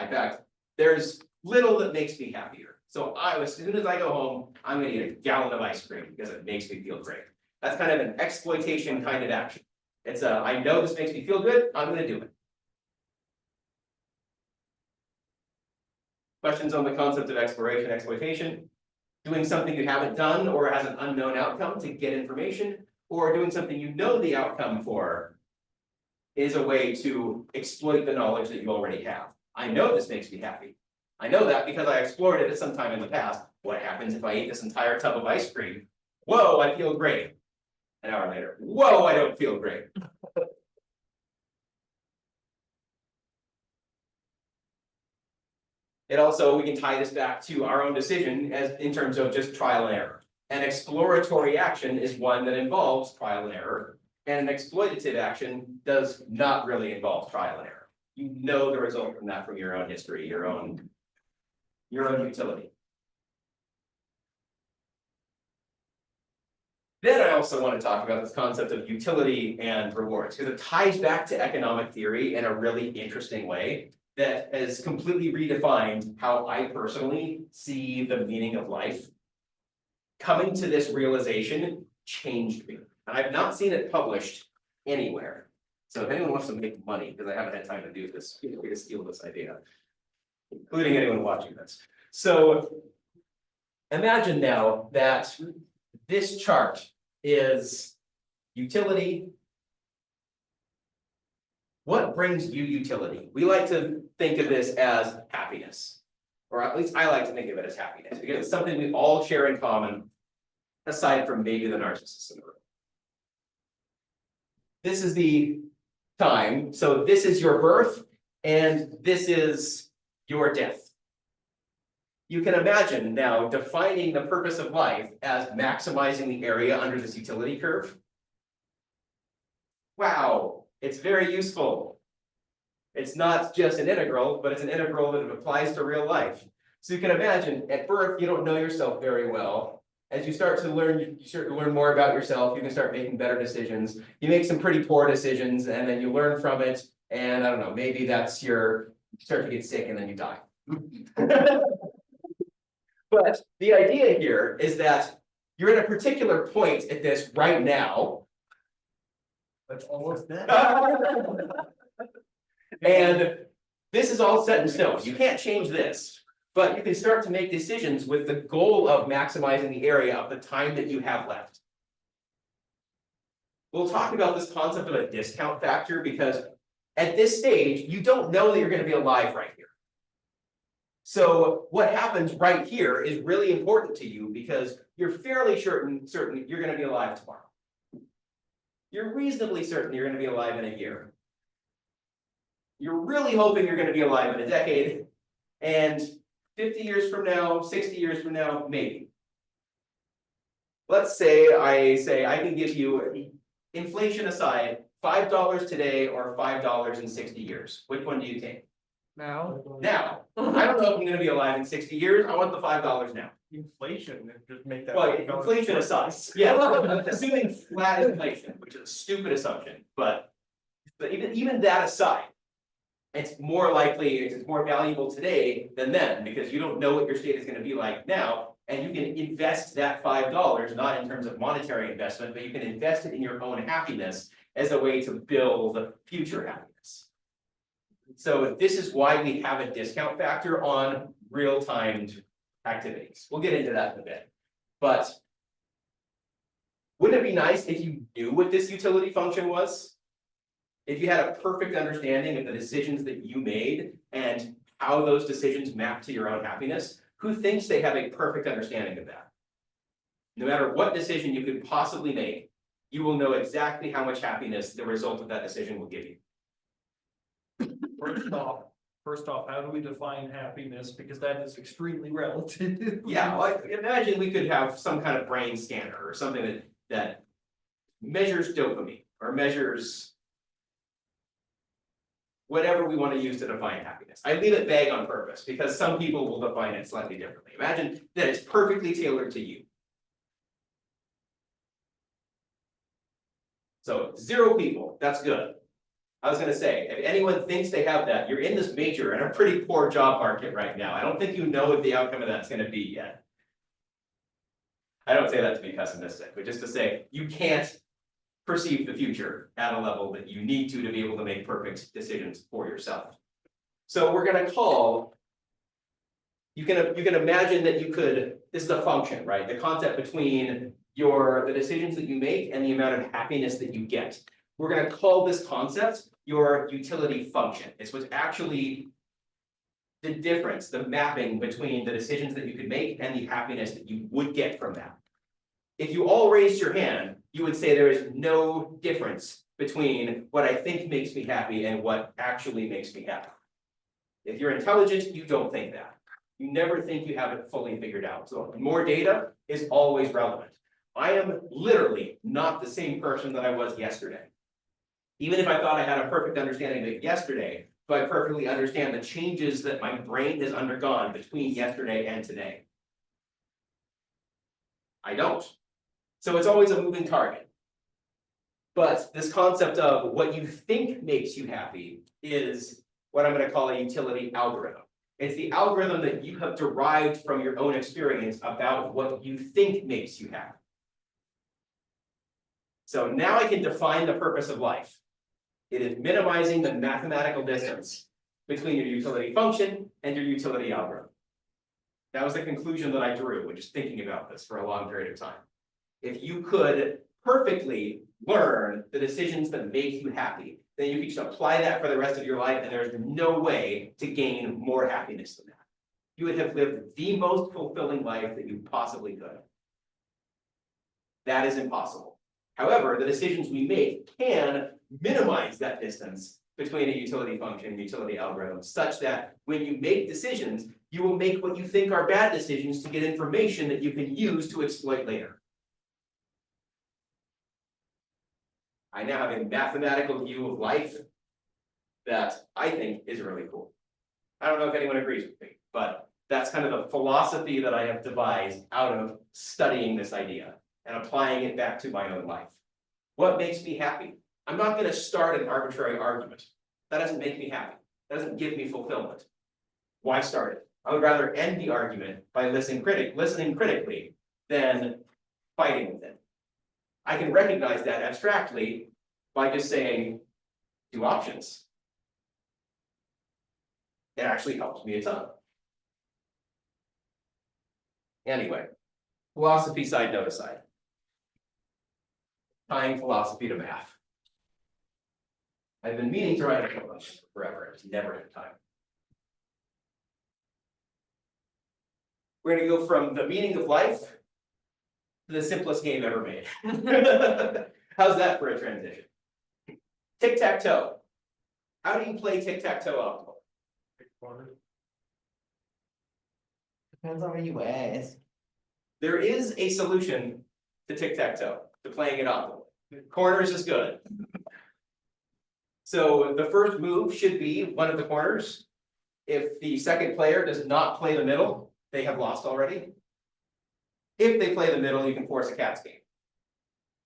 In fact, there's little that makes me happier. So as soon as I go home, I'm gonna eat a gallon of ice cream because it makes me feel great. That's kind of an exploitation kind of action. It's I know this makes me feel good, I'm gonna do it. Questions on the concept of exploration, exploitation? Doing something you haven't done or has an unknown outcome to get information, or doing something you know the outcome for is a way to exploit the knowledge that you already have. I know this makes me happy. I know that because I explored it at some time in the past. What happens if I eat this entire tub of ice cream? Whoa, I feel great. An hour later, whoa, I don't feel great. It also, we can tie this back to our own decision as in terms of just trial and error. An exploratory action is one that involves trial and error, and an exploitative action does not really involve trial and error. You know the result from that from your own history, your own utility. Then I also want to talk about this concept of utility and rewards, because it ties back to economic theory in a really interesting way that has completely redefined how I personally see the meaning of life. Coming to this realization changed me, and I've not seen it published anywhere. So if anyone wants to make money, because I haven't had time to do this, feel free to steal this idea, including anyone watching this. So imagine now that this chart is utility. What brings you utility? We like to think of this as happiness, or at least I like to think of it as happiness, because it's something we all share in common, aside from maybe the narcissists in the room. This is the time, so this is your birth, and this is your death. You can imagine now defining the purpose of life as maximizing the area under this utility curve. Wow, it's very useful. It's not just an integral, but it's an integral that applies to real life. So you can imagine at birth, you don't know yourself very well. As you start to learn more about yourself, you can start making better decisions. You make some pretty poor decisions and then you learn from it. And I don't know, maybe that's you start to get sick and then you die. But the idea here is that you're at a particular point at this right now. That's almost that. And this is all set in stone. You can't change this, but you can start to make decisions with the goal of maximizing the area of the time that you have left. We'll talk about this concept of a discount factor because at this stage, you don't know that you're going to be alive right here. So what happens right here is really important to you because you're fairly certain you're going to be alive tomorrow. You're reasonably certain you're going to be alive in a year. You're really hoping you're going to be alive in a decade, and 50 years from now, 60 years from now, maybe. Let's say I can give you, inflation aside, $5 today or $5 in 60 years. Which one do you take? Now. Now, I don't know if I'm going to be alive in 60 years. I want the $5 now. Inflation, just make that. Well, $5 inflation aside, yeah, assuming flat inflation, which is a stupid assumption, but even that aside, it's more likely, it's more valuable today than then, because you don't know what your state is going to be like now, and you can invest that $5, not in terms of monetary investment, but you can invest it in your own happiness as a way to build future happiness. So this is why we have a discount factor on real-timed activities. We'll get into that in a bit. But wouldn't it be nice if you knew what this utility function was? If you had a perfect understanding of the decisions that you made and how those decisions map to your own happiness, who thinks they have a perfect understanding of that? No matter what decision you could possibly make, you will know exactly how much happiness the result of that decision will give you. First off, how do we define happiness? Because that is extremely relative. Yeah, like imagine we could have some kind of brain scanner or something that measures dopamine or measures whatever we want to use to define happiness. I leave it vague on purpose because some people will define it slightly differently. Imagine that it's perfectly tailored to you. So 0 people, that's good. I was gonna say, if anyone thinks they have that, you're in this major in a pretty poor job market right now. I don't think you know what the outcome of that's gonna be yet. I don't say that to be pessimistic, but just to say, you can't perceive the future at a level that you need to be able to make perfect decisions for yourself. So we're gonna call, you can imagine that you could, this is a function, right? The concept between the decisions that you make and the amount of happiness that you get. We're gonna call this concept your utility function. It's what's actually the difference, the mapping between the decisions that you could make and the happiness that you would get from that. If you all raised your hand, you would say there is no difference between what I think makes me happy and what actually makes me happy. If you're intelligent, you don't think that. You never think you have it fully figured out. So more data is always relevant. I am literally not the same person that I was yesterday. Even if I thought I had a perfect understanding of it yesterday, do I perfectly understand the changes that my brain has undergone between yesterday and today? I don't. So it's always a moving target. But this concept of what you think makes you happy is what I'm going to call a utility algorithm. It's the algorithm that you have derived from your own experience about what you think makes you happy. So now I can define the purpose of life. It is minimizing the mathematical distance between your utility function and your utility algorithm. That was the conclusion that I drew when just thinking about this for a long period of time. If you could perfectly learn the decisions that make you happy, then you can just apply that for the rest of your life, and there's no way to gain more happiness than that. You would have lived the most fulfilling life that you possibly could. That is impossible. However, the decisions we make can minimize that distance between a utility function and utility algorithm, such that when you make decisions, you will make what you think are bad decisions to get information that you can use to exploit later. I now have a mathematical view of life that I think is really cool. I don't know if anyone agrees with me, but that's kind of the philosophy that I have devised out of studying this idea and applying it back to my own life. What makes me happy? I'm not going to start an arbitrary argument. That doesn't make me happy. That doesn't give me fulfillment. Why start it? I would rather end the argument by listening critically than fighting with it. I can recognize that abstractly by just saying, do options. It actually helps me a ton. Anyway, philosophy side note aside. Tying philosophy to math. I've been meaning to write a book on this forever, it's never had time. We're gonna go from the meaning of life to the simplest game ever made. How's that for a transition? Tic-tac-toe. How do you play tic-tac-toe optimal? Depends on where you ask. There is a solution to tic-tac-toe, to playing it optimally. Corners is good. So the first move should be one of the corners. If the second player does not play the middle, they have lost already. If they play the middle, you can force a cat's game.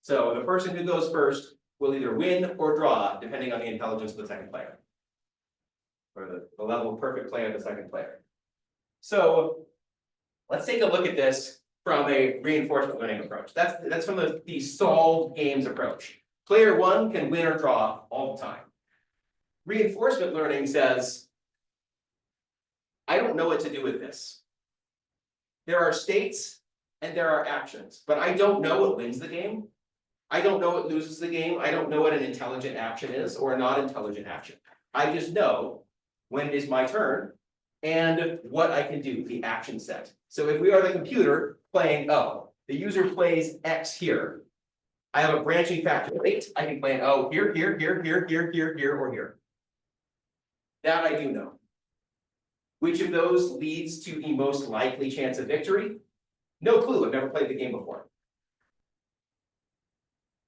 So the person who goes first will either win or draw, depending on the intelligence of the second player. Or the level of perfect play of the second player. So let's take a look at this from a reinforcement learning approach. That's from the solved games approach. Player one can win or draw all the time. Reinforcement learning says, I don't know what to do with this. There are states and there are actions, but I don't know what wins the game. I don't know what loses the game. I don't know what an intelligent action is or a not intelligent action. I just know when it is my turn and what I can do, the action set. So if we are the computer playing, the user plays X here. I have a branching factor of 8. I can play an O here, here, here, here, here, here, here, or here. That I do know. Which of those leads to the most likely chance of victory? No clue, I've never played the game before.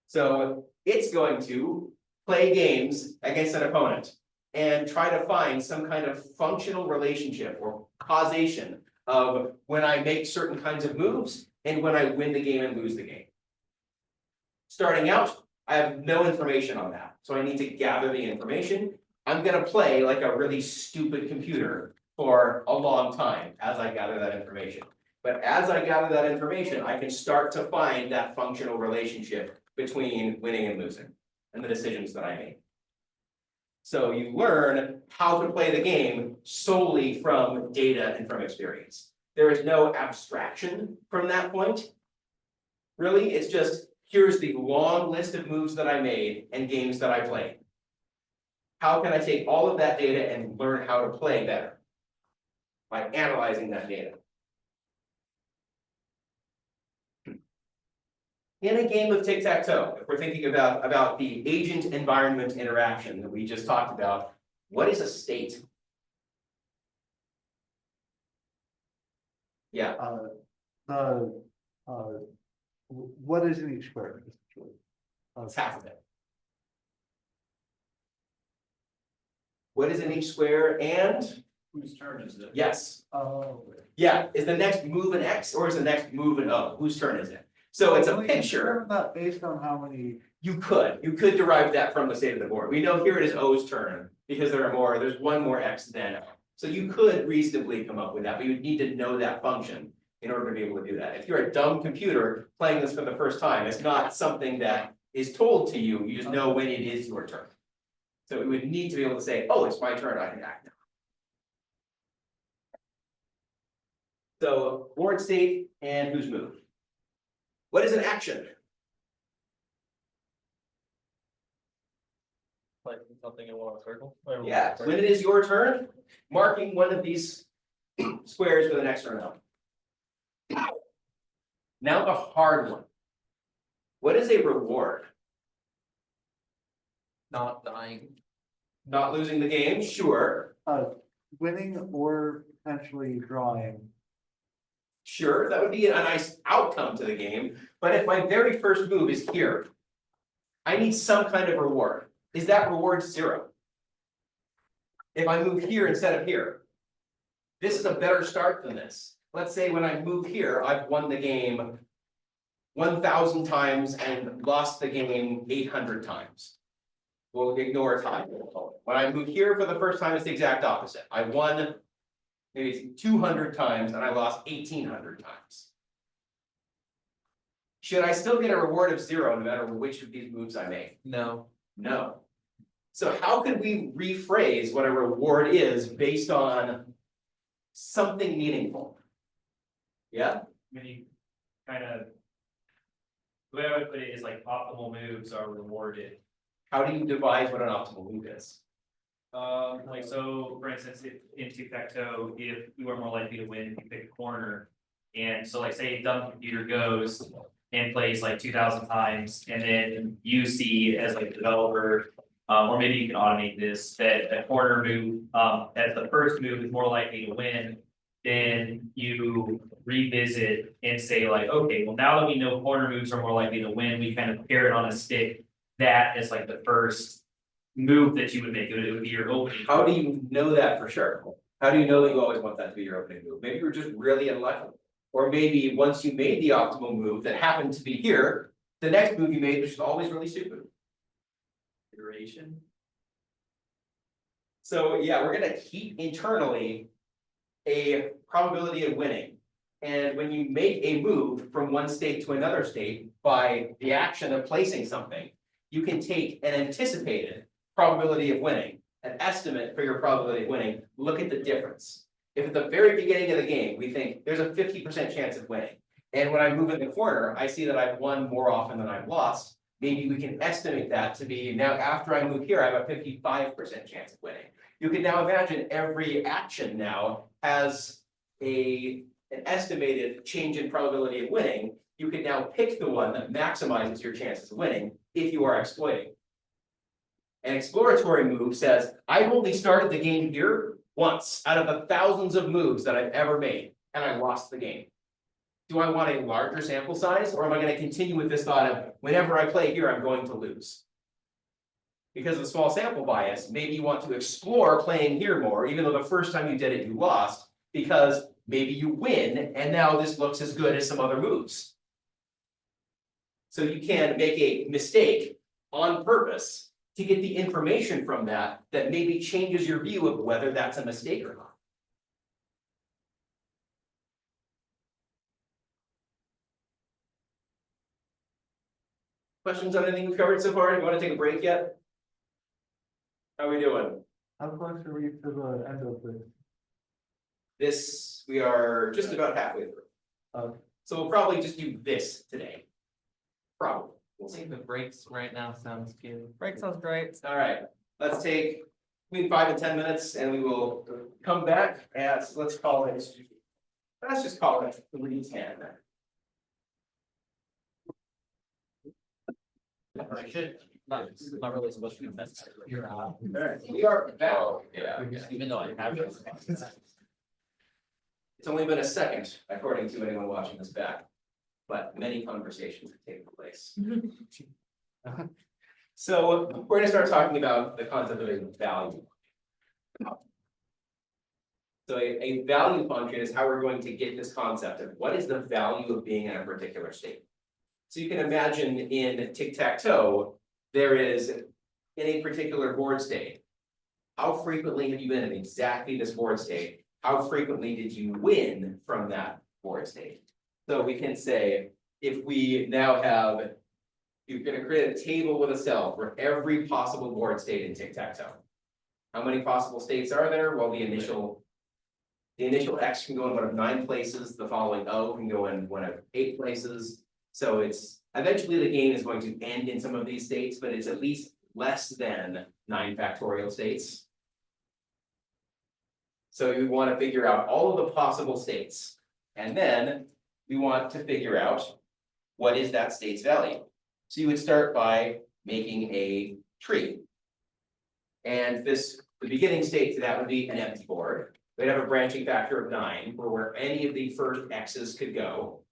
So it's going to play games against an opponent and try to find some kind of functional relationship or causation of when I make certain kinds of moves and when I win the game and lose the game. Starting out, I have no information on that, so I need to gather the information. I'm gonna play like a really stupid computer for a long time as I gather that information. But as I gather that information, I can start to find that functional relationship between winning and losing and the decisions that I make. So you learn how to play the game solely from data and from experience. There is no abstraction from that point. Really, it's just, here's the long list of moves that I made and games that I played. How can I take all of that data and learn how to play better? By analyzing that data. In a game of tic-tac-toe, if we're thinking about the agent environment interaction that we just talked about, what is a state? Yeah, What is in each square? it's half of it. What is in each square and, Whose turn is it? yes, Oh. yeah, is the next move an X or is the next move an O? Whose turn is it? So it's a We can picture. determine that based on how many, You could derive that from the state of the board. We know here it is O's turn because there's one more X than O. So you could reasonably come up with that, but you would need to know that function in order to be able to do that. If you're a dumb computer playing this for the first time, it's not something that is told to you, you just know when it is your turn. So we would need to be able to say, oh, it's my turn, I can act now. So board state and who's moved. What is an action? Like something in one circle? Yeah, when it is your turn, marking one of these squares for the next turn out. Now the hard one. What is a reward? Not dying. Not losing the game, sure. winning or potentially drawing. Sure, that would be a nice outcome to the game, but if my very first move is here. I need some kind of reward. Is that reward 0? If I move here instead of here. This is a better start than this. Let's say when I move here, I've won the game 1,000 times and lost the game 800 times. We'll ignore time. When I move here for the first time, it's the exact opposite. I won maybe 200 times and I lost 1,800 times. Should I still get a reward of 0 no matter which of these moves I make? No. No. So how could we rephrase what a reward is based on something meaningful? Yeah, When you kind of. The way I would put it is like optimal moves are rewarded. how do you devise what an optimal move is? Like so, for instance, in tic-tac-toe, if you are more likely to win, if you pick a corner. And so like say a dumb computer goes and plays like 2,000 times, and then you see as like a developer, or maybe you can automate this, that a corner move, as the first move is more likely to win. Then you revisit and say like, okay, well, now that we know corner moves are more likely to win, we kind of pair it on a stick. That is like the first move that you would make, it would be your opening. How do you know that for sure? How do you know that you always want that to be your opening move? Maybe you're just really unlucky. Or maybe once you made the optimal move that happened to be here, the next move you made was just always really stupid. Iteration. So yeah, we're gonna keep internally a probability of winning. And when you make a move from one state to another state by the action of placing something, you can take an anticipated probability of winning, an estimate for your probability of winning, look at the difference. If at the very beginning of the game, we think there's a 50% chance of winning, and when I move in the corner, I see that I've won more often than I've lost, maybe we can estimate that to be, now after I move here, I have a 55% chance of winning. You can now imagine every action now has an estimated change in probability of winning. You can now pick the one that maximizes your chances of winning if you are exploiting. An exploratory move says, I've only started the game here once out of the thousands of moves that I've ever made, and I lost the game. Do I want a larger sample size, or am I going to continue with this thought of whenever I play here, I'm going to lose? Because of the small sample bias, maybe you want to explore playing here more, even though the first time you did it, you lost, because maybe you win, and now this looks as good as some other moves. So you can make a mistake on purpose to get the information from that that maybe changes your view of whether that's a mistake or not. Questions on anything we've covered so far? Do you want to take a break yet? How are we doing? How close are we to the end of this? This, we are just about halfway through. Okay. So we'll probably just do this today. Probably. We'll I see. think the breaks right now sounds good. Break sounds great. All right, let's take between 5 and 10 minutes and we will come back at, let's call it, let's just call it 3:10. I should, not really supposed to be necessary. All right, we are back. Even though I have. It's only been a second, according to anyone watching this back, but many conversations have taken place. So we're gonna start talking about the concept of a value. So a value function is how we're going to get this concept of what is the value of being in a particular state. So you can imagine in tic-tac-toe, there is in a particular board state. How frequently have you been in exactly this board state? How frequently did you win from that board state? So we can say, if we now have, you're gonna create a table with a cell for every possible board state in tic-tac-toe. How many possible states are there? Well, the initial X can go in one of 9 places, the following O can go in one of 8 places. So it's, eventually the game is going to end in some of these states, but it's at least less than 9 factorial states. So you want to figure out all of the possible states. And then we want to figure out what is that state's value. So you would start by making a tree. And this, the beginning state to that would be an empty board. We'd have a branching factor of 9, where any of the first X's could go.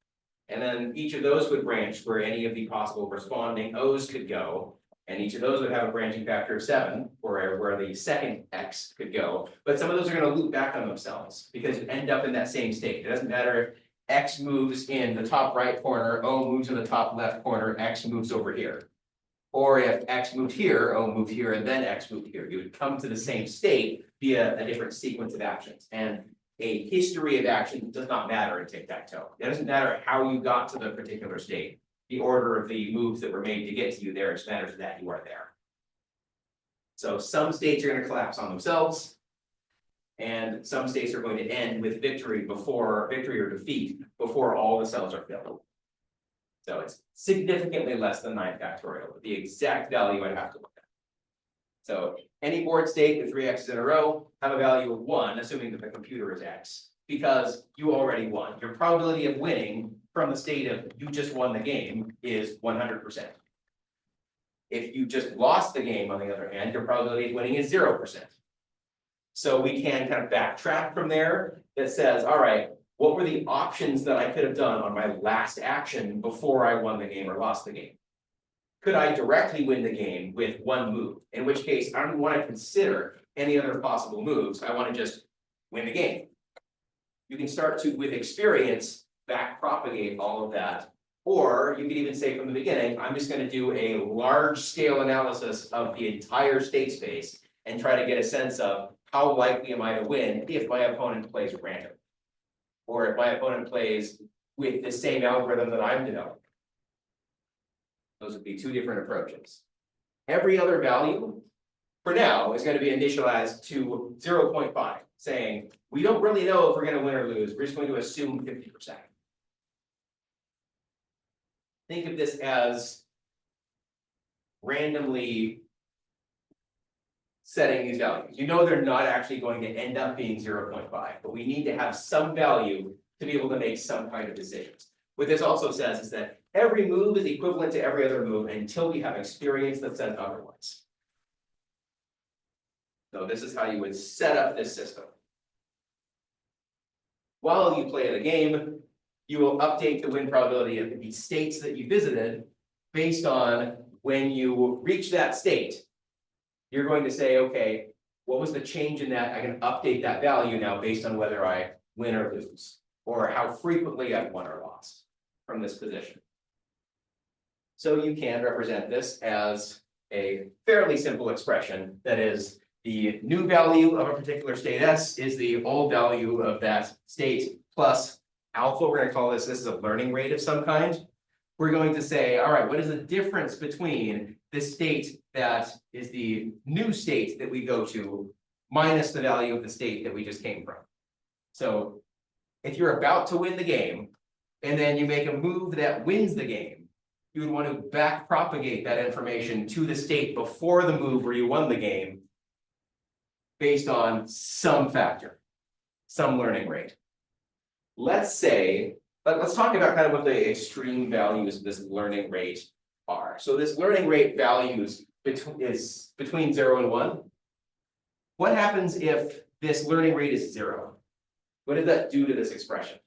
And then each of those would branch where any of the possible responding O's could go. And each of those would have a branching factor of 7, where the second X could go. But some of those are going to loop back on themselves because you end up in that same state. It doesn't matter if X moves in the top right corner, O moves in the top left corner, X moves over here. Or if X moved here, O moved here, and then X moved here. You would come to the same state via a different sequence of actions. And a history of action does not matter in tic-tac-toe. It doesn't matter how you got to the particular state. The order of the moves that were made to get to you there, it just matters that you are there. So some states are going to collapse on themselves. And some states are going to end with victory or defeat before all the cells are filled. So it's significantly less than 9 factorial, the exact value I'd have to look at. So any board state with 3 X's in a row have a value of 1, assuming that the computer is X, because you already won. Your probability of winning from the state of you just won the game is 100%. If you just lost the game, on the other hand, your probability of winning is 0%. So we can kind of backtrack from there that says, all right, what were the options that I could have done on my last action before I won the game or lost the game? Could I directly win the game with 1 move? In which case, I don't want to consider any other possible moves. I want to just win the game. You can start to, with experience, back propagate all of that. Or you could even say from the beginning, I'm just going to do a large scale analysis of the entire state space and try to get a sense of how likely am I to win if my opponent plays random. Or if my opponent plays with the same algorithm that I'm developing. Those would be 2 different approaches. Every other value, for now, is going to be initialized to 0.5, saying, we don't really know if we're going to win or lose, we're just going to assume 50%. Think of this as randomly setting these values. You know they're not actually going to end up being 0.5, but we need to have some value to be able to make some kind of decisions. What this also says is that every move is equivalent to every other move until we have experience that says otherwise. So this is how you would set up this system. While you play the game, you will update the win probability of the states that you visited based on when you reach that state. You're going to say, okay, what was the change in that? I can update that value now based on whether I win or lose, or how frequently I've won or lost from this position. So you can represent this as a fairly simple expression that is the new value of a particular state S is the old value of that state plus alpha. We're gonna call this is a learning rate of some kind. We're going to say, all right, what is the difference between the state that is the new state that we go to minus the value of the state that we just came from? So if you're about to win the game and then you make a move that wins the game, you would want to back propagate that information to the state before the move where you won the game based on some factor, some learning rate. Let's say, let's talk about kind of what the extreme values of this learning rate are. So this learning rate values is between 0 and 1. What happens if this learning rate is 0? What does that do to this expression?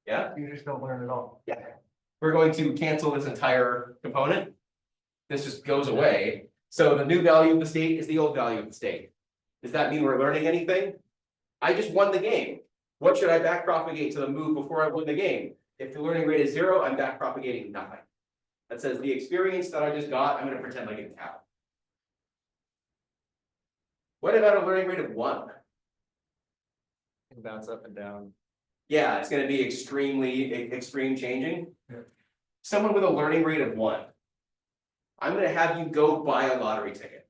Yeah? You just don't learn at all. Yeah. We're going to cancel this entire component. This just goes away. So the new value of the state is the old value of the state. Does that mean we're learning anything? I just won the game. What should I back propagate to the move before I win the game? If the learning rate is 0, I'm back propagating nothing. That says the experience that I just got, I'm going to pretend like it didn't happen. What about a learning rate of 1? Can bounce up and down. Yeah, it's going to be extreme changing. Someone with a learning rate of 1, I'm going to have you go buy a lottery ticket.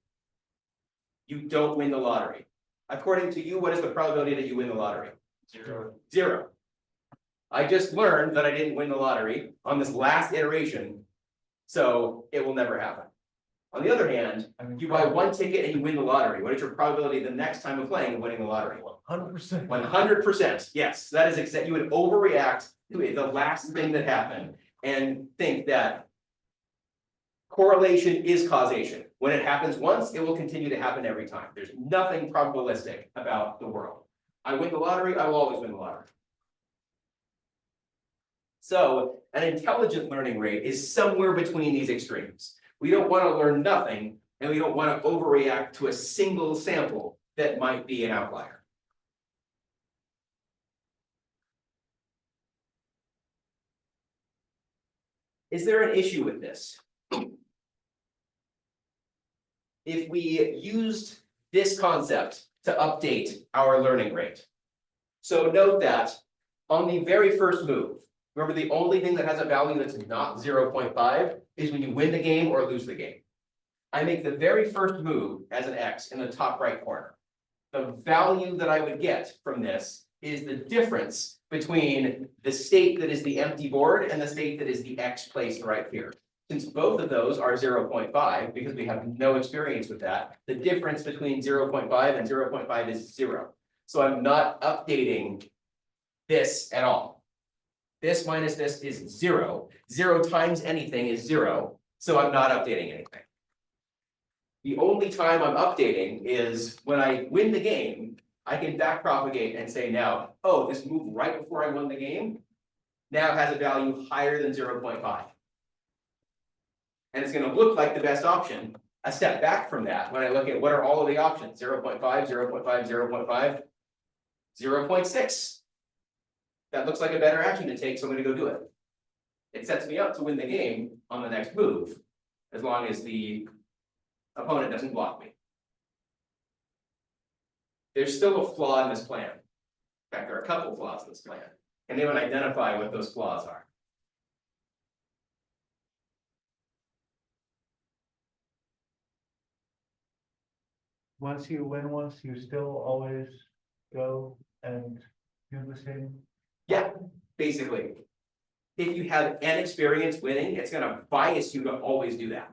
You don't win the lottery. According to you, what is the probability that you win the lottery? 0. 0. I just learned that I didn't win the lottery on this last iteration, so it will never happen. On the other hand, you buy 1 ticket and you win the lottery. What is your probability the next time of playing of winning the lottery? 100%. 100%. Yes, that is exact. You would overreact to it, the last thing that happened, and think that correlation is causation. When it happens once, it will continue to happen every time. There's nothing probabilistic about the world. I win the lottery, I will always win the lottery. So an intelligent learning rate is somewhere between these extremes. We don't want to learn nothing, and we don't want to overreact to a single sample that might be an outlier. Is there an issue with this? If we used this concept to update our learning rate. So note that on the very first move, remember the only thing that has a value that's not 0.5 is when you win the game or lose the game. I make the very first move as an X in the top right corner. The value that I would get from this is the difference between the state that is the empty board and the state that is the X placed right here. Since both of those are 0.5, because we have no experience with that, the difference between 0.5 and 0.5 is 0. So I'm not updating this at all. This minus this is 0. 0 times anything is 0, so I'm not updating anything. The only time I'm updating is when I win the game, I can back propagate and say now, oh, this move right before I won the game now has a value higher than 0.5. And it's going to look like the best option. A step back from that, when I look at what are all of the options, 0.5, 0.5, 0.5, 0.6. That looks like a better action to take, so I'm going to go do it. It sets me up to win the game on the next move, as long as the opponent doesn't block me. There's still a flaw in this plan. In fact, there are a couple flaws in this plan. Can anyone identify what those flaws are? Once you win once, you still always go and do the same. Yeah, basically. If you have an experience winning, it's going to bias you to always do that.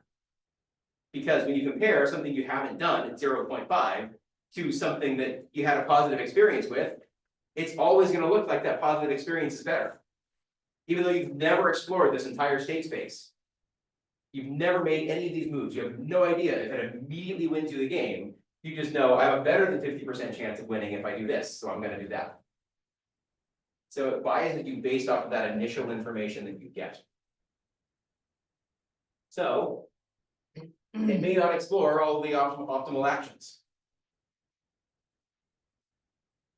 Because when you compare something you haven't done at 0.5 to something that you had a positive experience with, it's always going to look like that positive experience is better. Even though you've never explored this entire state space. You've never made any of these moves. You have no idea if it immediately wins you the game. You just know I have a better than 50% chance of winning if I do this, so I'm going to do that. So it biases you based off of that initial information that you get. So it may not explore all of the optimal actions.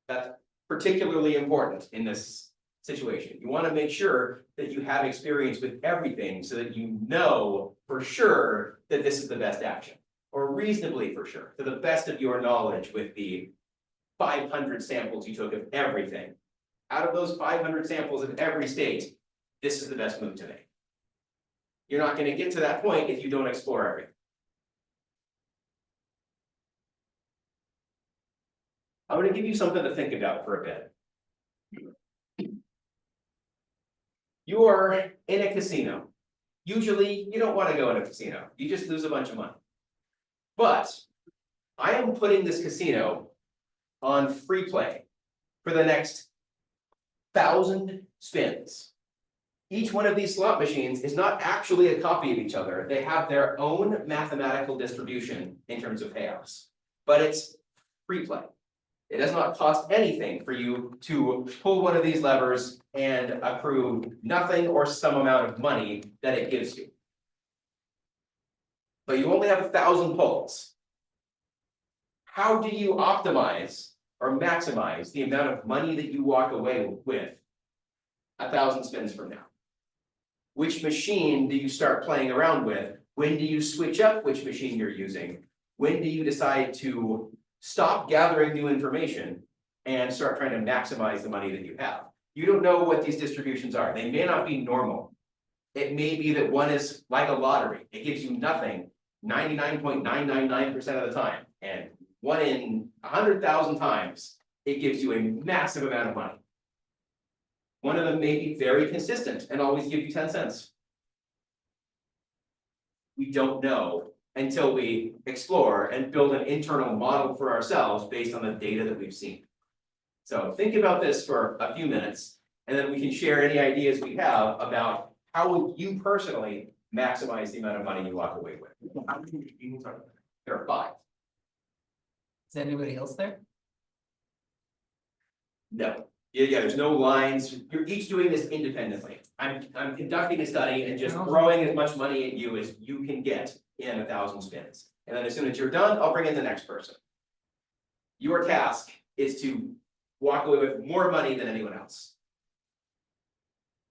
That's particularly important in this situation. You wanna make sure that you have experience with everything so that you know for sure that this is the best action. Or reasonably for sure, to the best of your knowledge with the 500 samples you took of everything. Out of those 500 samples of every state, this is the best move to make. You're not gonna get to that point if you don't explore everything. I'm gonna give you something to think about for a bit. You are in a casino. Usually, you don't wanna go in a casino, you just lose a bunch of money. But I am putting this casino on free play for the next 1,000 spins. Each one of these slot machines is not actually a copy of each other. They have their own mathematical distribution in terms of payouts, but it's free play. It does not cost anything for you to pull one of these levers and accrue nothing or some amount of money that it gives you. But you only have 1,000 pulls. How do you optimize or maximize the amount of money that you walk away with 1,000 spins from now? Which machine do you start playing around with? When do you switch up which machine you're using? When do you decide to stop gathering new information and start trying to maximize the money that you have? You don't know what these distributions are. They may not be normal. It may be that one is like a lottery. It gives you nothing 99.999% of the time. And one in 100,000 times, it gives you a massive amount of money. One of them may be very consistent and always give you 10 cents. We don't know until we explore and build an internal model for ourselves based on the data that we've seen. So think about this for a few minutes, and then we can share any ideas we have about how would you personally maximize the amount of money you walk away with. There are 5. Is anybody else there? No, yeah, there's no lines, you're each doing this independently. I'm conducting a study and just throwing as much money at you as you can get in 1,000 spins. And then as soon as you're done, I'll bring in the next person. Your task is to walk away with more money than anyone else.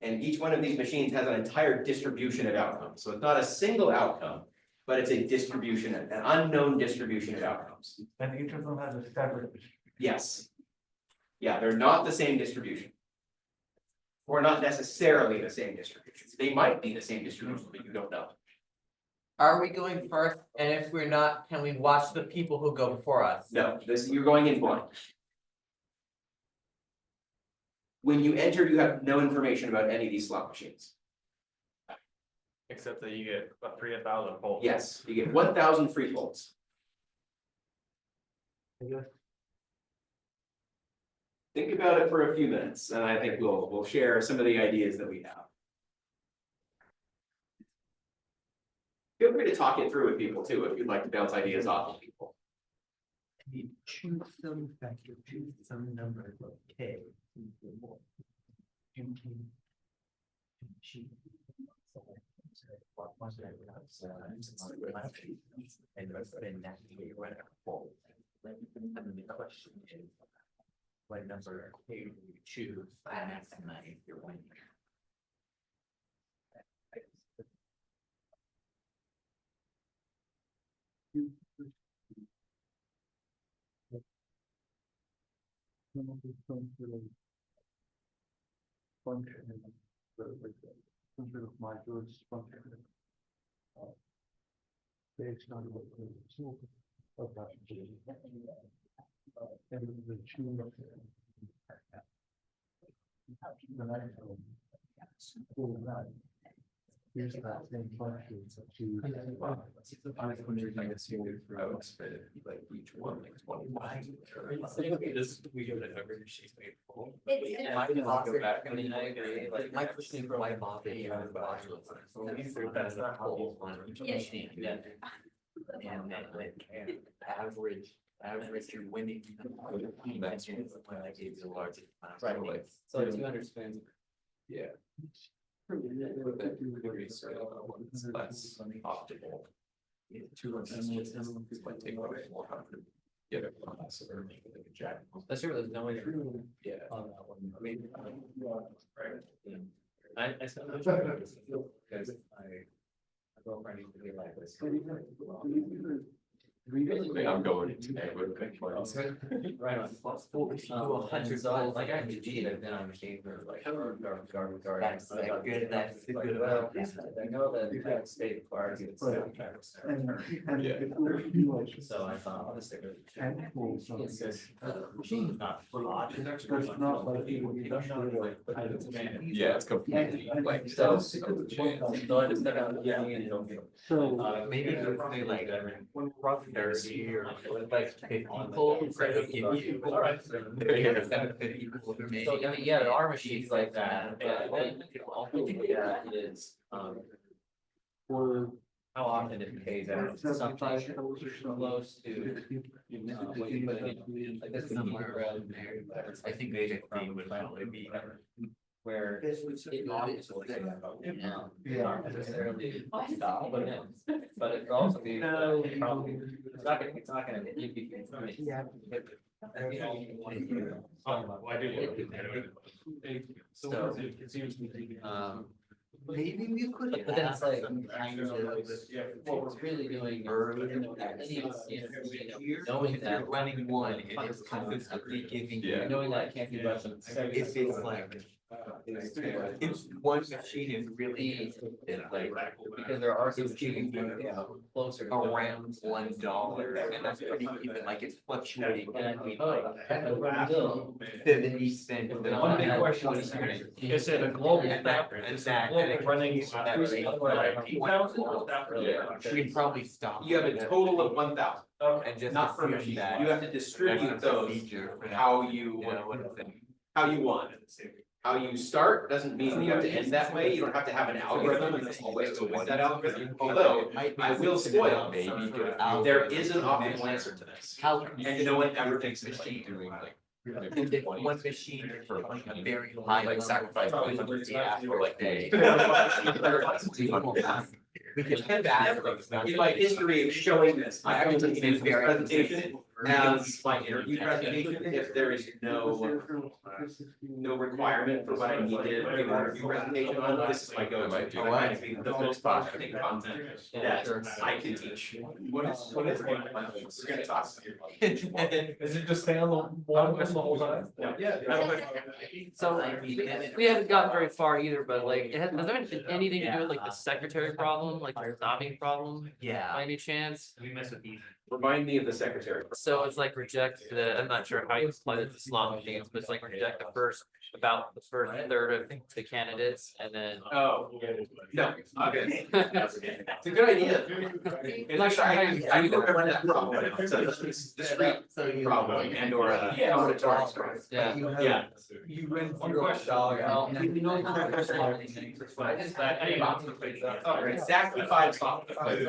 And each one of these machines has an entire distribution of outcomes. So it's not a single outcome, but it's a distribution, an unknown distribution of outcomes. And each of them has a separate. Yes. Yeah, they're not the same distribution. Or not necessarily the same distribution. They might be the same distribution, but you don't know. Are we going first? And if we're not, can we watch the people who go before us? No, you're going in blind. When you enter, you have no information about any of these slot machines. Except that you get a free 1,000 pulls. Yes, you get 1,000 free pulls. Think about it for a few minutes, and I think we'll share some of the ideas that we have. Feel free to talk it through with people too, if you'd like to bounce ideas off of people. You choose some factor, choose some number of K. And the question is, what number of K do you choose to maximize your winning? Function of modules function. Based on what of that. And the tune of. Here's that same function to. Like each one makes 25. We go to every sheet. It's- I can go back, I mean, I agree, like my question for my mom. That's not how each Yeah. machine, yeah. And then like average you're winning. Imagine if I gave you the largest. Right, like, so 200 spins. Yeah. Less optimal. 200 spins might take away 400. Give it a class or make it like a jack. That's true, there's no way. Yeah. On that one, I mean. Right. I still. Because I. My girlfriend used to be like this. I'm going today with quick ones. Right on. Well, if you do 100, so like I cheat, I've been on machine for like. That's like good, that's a good. Well, I know that that state requires you to. And Yeah. if we're like So I thought, I'll just stick with. tentacles, so It's just, machine's not hot. it's not like it would be sure. Yeah, it's completely like. So, it's so changed. so I just got out, yeah, and So. maybe it's probably like. Thirty or like 50 people. So, I mean, yeah, there are machines like that, but then yeah, it is, For. how often it pays out, something close to. What you put in, like this is somewhere around there, but I think they would probably be. Where it obviously, not necessarily stop, but it could also be, probably, it's not gonna give you. So. Maybe we could. But then it's like, kind of, what we're really doing. Knowing that. Running one, and it's constantly giving. Yeah. Knowing that can't be less than. If it's like. If one machine is really like. Because there are some machines closer. to- Around $1, and that's pretty even, like it's fluctuating between like Still. 70 cents. and One big like question 20 is, cents. is it a global And that- staff, and is that- it global and it running? keeps that rate for like 8,000 or staff rate? Yeah, we can probably stop. You have a total of 1,000, Okay. And just. not per assume machine. that You have to distribute that's a those feature for that, how you, you know, what I'm saying. how you want. How you start doesn't mean you have to end that way, you don't have to have an algorithm and there's always to with that algorithm, although I will spoil. Maybe do it. There is an optimal answer to this. How. And no one ever thinks it's machine like. doing like. If one machine for like a very high, like sacrifice, for like day. We can have that. In my history of showing this, I actually It's take this very- presentation as my interview presentation, if there is no requirement for what I need to give an interview presentation on, this is my go-to. Might do I that. find it to be the most positive content that I can teach. What is We're gonna talk. Is it just stay on the one the whole time? Yeah. So we haven't gotten very far either, but like, has there been anything to do with like the secretary problem, like the stopping problem, by Yeah. any chance? We mess with these. Remind me of the secretary. So it's like reject I'm not sure how you apply it to slot machines, but it's like reject about the first third of the candidates and then. Oh, no, okay. It's a good idea. I'm not sure how you. I don't remember that problem, so this discrete problem and or a combinatorics problem. Yeah. Yeah. You win. One question. Exactly 5 spots. But it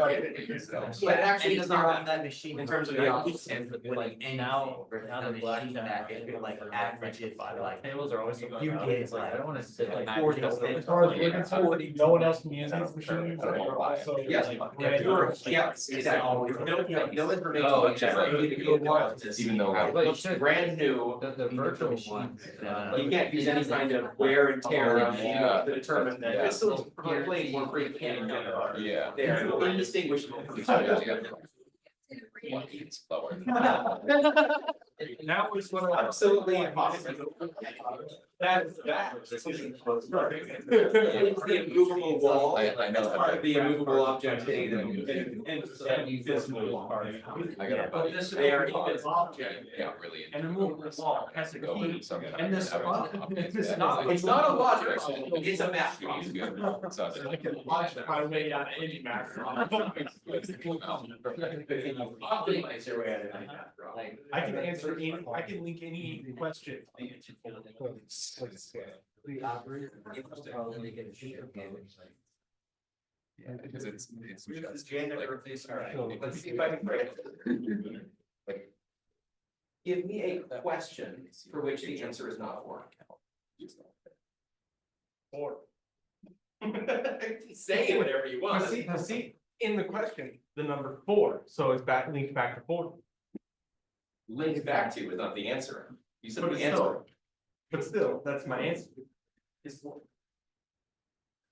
actually does not on that machine. in terms of the options. And like now the machine that it like averages like. Tables are always. You get like, I don't wanna sit like. As far as looking forward, no one else can use these machines. So, Yes, yeah, exactly. No information. Oh, on that. okay. You need to go watch this. Even though. But you should. Brand new, The virtual ones. you can't use any kind of wear and tear on the to determine that this is played more frequently in general. Yeah. They are indistinguishable. from each other. It's lower. That was what I. Absolutely impossible. That's that. It's the immovable wall. I know It's that. part of the immovable object thing and Invisible part. I got a But buddy. this is They are an invisible object, Got really. and a movable wall has a key, and this. It's not a logic problem, it's a math He's problem. good. So. I can watch it by way out of any math. Optimize your way out of that problem. I can answer any, I can link any question. The operator. Probably get a shit. Yeah, because it's This just is Jan like. Alright, let's see if I can break it. Give me a question for which the answer is not 4. 4. Say whatever you want. See, in the question, the number 4, so it's linked back to 4. linked back to is not the answer. You said But the it's answer, still- But still, that's my answer.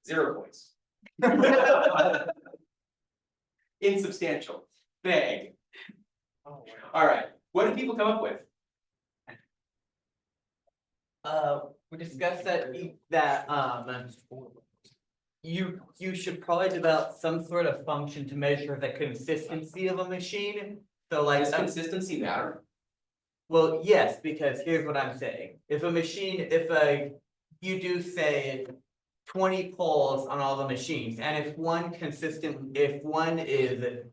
0 points. Insubstantial, vague. Alright, what did people come up with? We discussed that you should probably develop some sort of function to measure the consistency of a machine. So like, Does consistency matter? well, yes, because here's what I'm saying. You do say 20 polls on all the machines, and if one is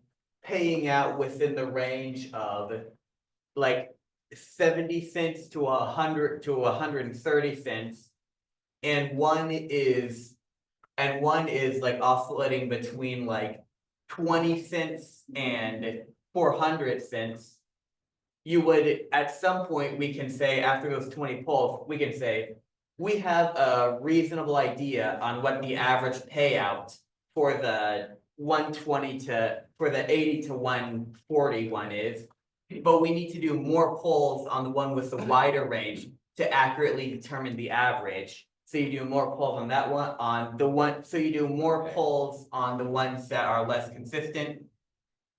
paying out within the range of like 70 cents to 100 to 130 cents. And one is like oscillating between like 20 cents and 400 cents. You would, at some point, we can say, after those 20 polls, we can say, we have a reasonable idea on what the average payout for the 80 to 140 one is. But we need to do more polls on the one with the wider range to accurately determine the average. So you do more polls on that one, so you do more polls on the ones that are less consistent.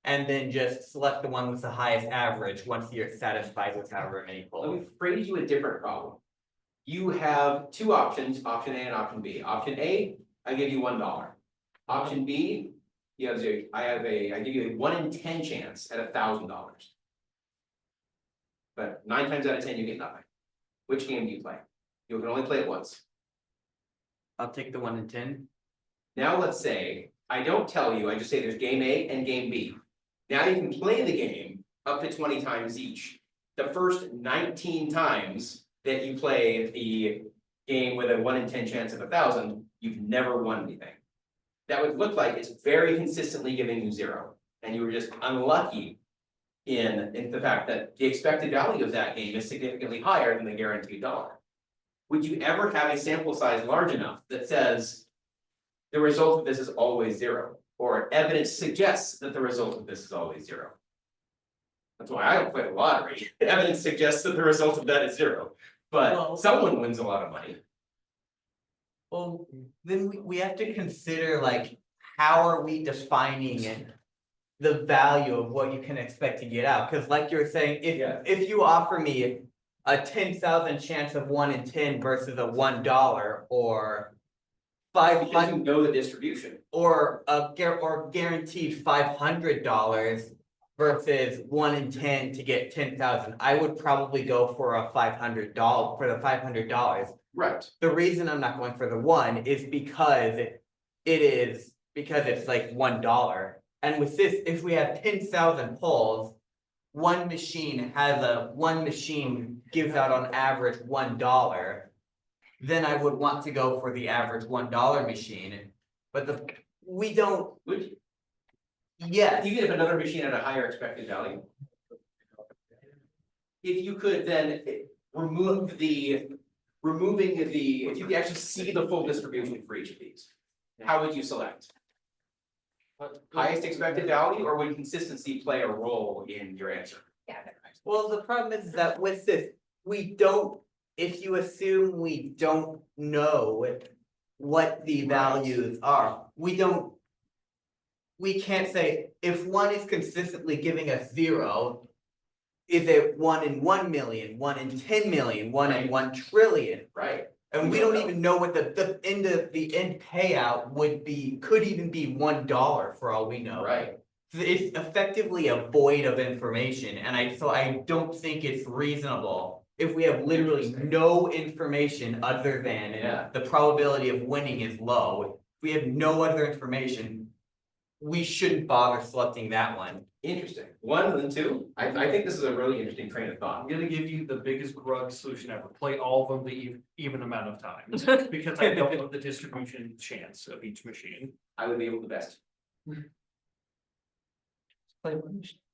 And then just select the one with the highest average once you're satisfied with however many Let polls. me phrase you a different problem. You have two options, option A and option B. Option A, I give you $1. Option B, I give you a 1 in 10 chance at $1,000. But 9 times out of 10, you get nothing. Which game do you play? You can only play it once. I'll take the 1 in 10. Now let's say, I don't tell you, I just say there's game A and game B. Now you can play the game up to 20 times each. The first 19 times that you play the game with a 1 in 10 chance of 1,000, you've never won anything. That would look like it's very consistently giving you 0, and you were just unlucky in the fact that the expected value of that game is significantly higher than the guaranteed dollar. Would you ever have a sample size large enough that says the result of this is always 0, or evidence suggests that the result of this is always 0? That's why I don't play the lottery. Evidence suggests that the result of that is 0, but Well- someone wins a lot of money. Well, then we have to consider like, how are we defining the value of what you can expect to get out? Cause like you're saying, Yeah. if you offer me a 10,000 chance of 1 in 10 versus a $1 or Because 500 you know the distribution. or guaranteed $500 versus 1 in 10 to get 10,000, I would probably go for a $500 for the $500. Right. The reason I'm not going for the 1 is because it's like $1. And with this, if we have 10,000 polls, one machine gives out on average $1. Then I would want to go for the average $1 machine, but we don't, Would you, yes, even if another machine had a higher expected value? If you could then removing if you could actually see the full distribution for each of these, how would you select? Highest expected value, or would consistency play a role in your answer? Yeah. well, the problem is that with this, if you assume we don't know what the values are, we can't say, if one is consistently giving us 0, is it 1 in 1 million, 1 in 10 million, 1 in 1 trillion? Right. And we don't even know what the end payout could even be $1 for all we know. Right. So it's effectively a void of information, and I don't think it's reasonable if we have literally no information other than Yeah. the probability of winning is low. If we have no other information, we shouldn't bother selecting that one. Interesting. 1 and 2. I think this is a really interesting train of thought. I'm gonna give you the biggest grug solution ever, play all of them the even amount of times, because I don't know the distribution chance of each machine. I would be able to best.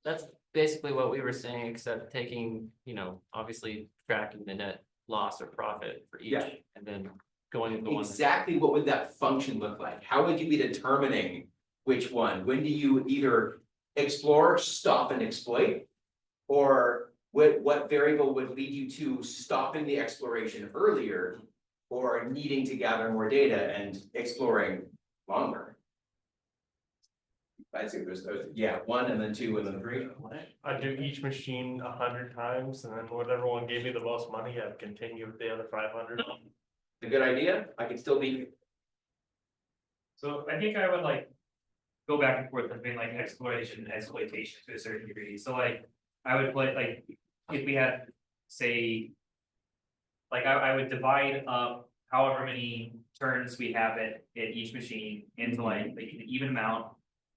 That's basically what we were saying, except taking, obviously tracking the net loss or profit for each, Yeah. and then going with the one. Exactly what would that function look like? How would you be determining which one? When do you either explore, stop and exploit? Or what variable would lead you to stopping the exploration earlier? Or needing to gather more data and exploring longer? I'd say there's, yeah, 1 and then 2 and then 3. I'd do each machine 100 times, and then whatever one gave me the most money, I'd continue with the other 500. A good idea, I could still be, So I think I would like go back and forth between like exploration and exploitation to a certain degree. So like I would play like if we had, say. Like I would divide up however many turns we have at each machine into like an even amount.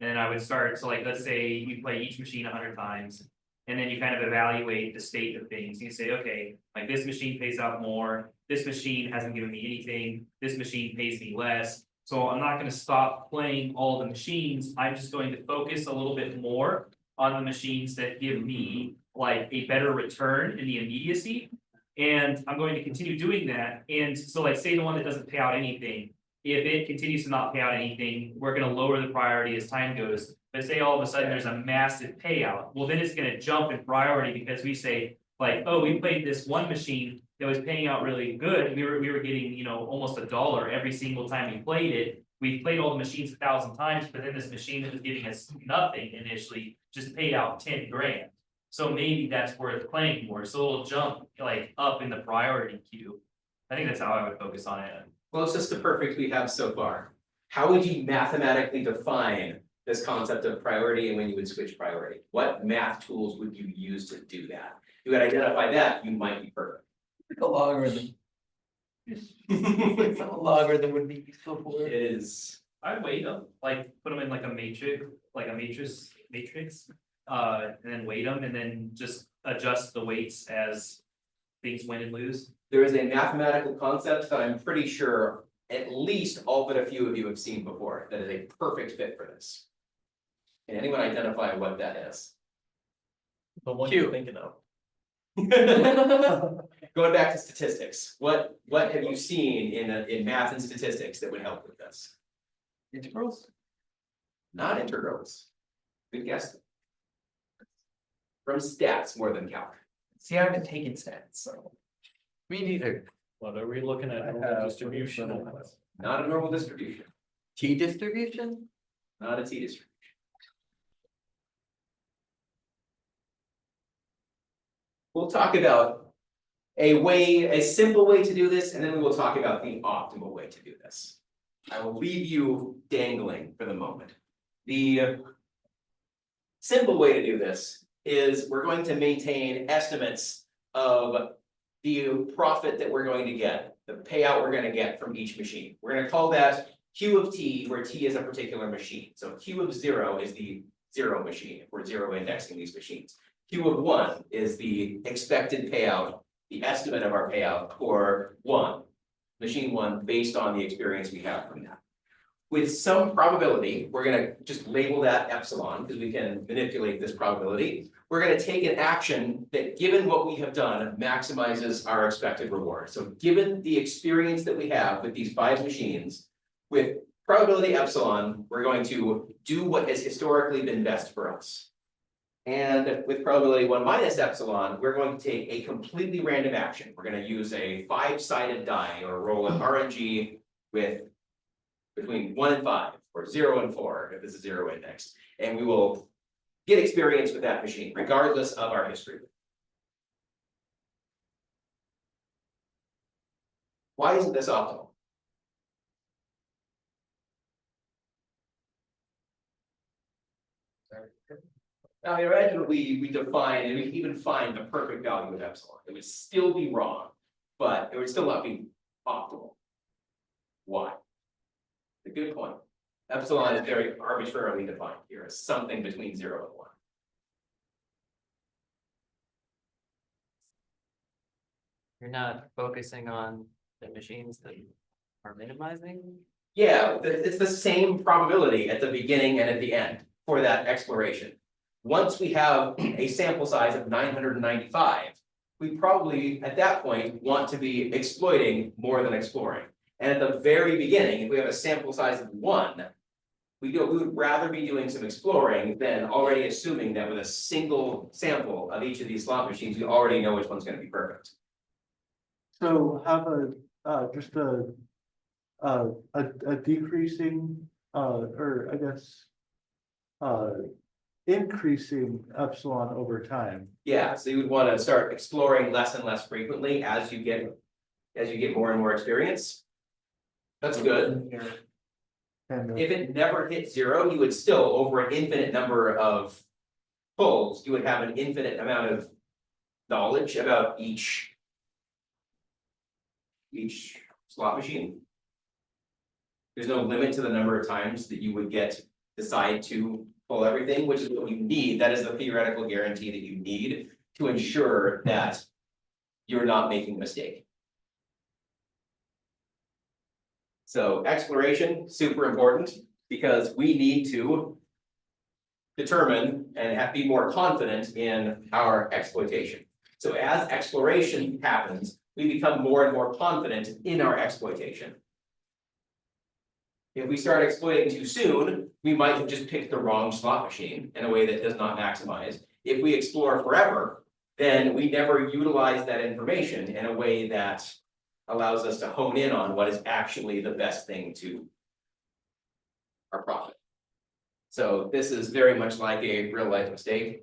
And then I would start, so like, let's say you play each machine 100 times. And then you kind of evaluate the state of things. You say, okay, like this machine pays out more, this machine hasn't given me anything, this machine pays me less. So I'm not gonna stop playing all the machines, I'm just going to focus a little bit more on the machines that give me like a better return in the immediacy. And I'm going to continue doing that, and so like, say the one that doesn't pay out anything. If it continues to not pay out anything, we're gonna lower the priority as time goes. But say all of a sudden there's a massive payout, well, then it's gonna jump in priority because we say, like, oh, we played this one machine that was paying out really good. We were getting, you know, almost $1 every single time we played it. We played all the machines 1,000 times, but then this machine that was giving us nothing initially just paid out 10 grand. So maybe that's worth playing more, so it'll jump like up in the priority queue. I think that's how I would focus on it. closest to perfect we have so far. How would you mathematically define this concept of priority and when you would switch priority? What math tools would you use to do that? If you would identify that, you might be perfect. A logarithm. It A logarithm would be useful for it. is, I'd weight them, like put them in like a matrix, and then weight them and then just adjust the weights as things win and lose. there is a mathematical concept that I'm pretty sure at least all but a few of you have seen before, that is a perfect fit for this. Can anyone identify what that is? The one Q. you're thinking of. Going back to statistics, what have you seen in math and statistics that would help with this? Integrals? Not integrals. Good guess. From stats more than calc. See, I haven't taken stats, so. Me neither. What are we looking at? I Normal have distribution. Not a normal distribution, T distribution? not a t distribution. We'll talk about a simple way to do this, and then we will talk about the optimal way to do this. I will leave you dangling for the moment. The simple way to do this is we're going to maintain estimates of the profit that we're going to get, the payout we're gonna get from each machine. We're gonna call that Q of T, where T is a particular machine. So Q of 0 is the 0 machine, if we're 0 indexing these machines. Q of 1 is the expected payout, the estimate of our payout for machine 1, based on the experience we have from that. With some probability, we're gonna just label that epsilon, because we can manipulate this probability. We're gonna take an action that, given what we have done, maximizes our expected reward. So given the experience that we have with these 5 machines, with probability epsilon, we're going to do what has historically been best for us. And with probability 1 minus epsilon, we're going to take a completely random action. We're gonna use a 5-sided die or roll an RNG with between 1 and 5, or 0 and 4, if this is 0 indexed. And we will get experience with that machine, regardless of our history. Why isn't this optimal? Now, imagine we define, and we even find the perfect value of epsilon. It would still be wrong, but it would still not be optimal. Why? A good point. Epsilon is very arbitrarily defined here as something between 0 and 1. You're not focusing on the machines that are minimizing? Yeah, it's the same probability at the beginning and at the end for that exploration. Once we have a sample size of 995, we probably at that point want to be exploiting more than exploring. And at the very beginning, if we have a sample size of 1, We would rather be doing some exploring than already assuming that with a single sample of each of these slot machines, we already know which one's gonna be perfect. So have just a decreasing, or I guess. Increasing epsilon over time. Yeah, so you would wanna start exploring less and less frequently as you get more and more experience. That's good. And If it never hit zero, you would still, over an infinite number of pulls, you would have an infinite amount of knowledge about each slot machine. There's no limit to the number of times that you would decide to pull everything, which is what you need. That is the theoretical guarantee that you need to ensure that you're not making a mistake. So exploration, super important, because we need to determine and be more confident in our exploitation. So as exploration happens, we become more and more confident in our exploitation. If we start exploiting too soon, we might have just picked the wrong slot machine in a way that does not maximize. If we explore forever, then we never utilize that information in a way that allows us to hone in on what is actually the best thing to our profit. So this is very much like a real life mistake.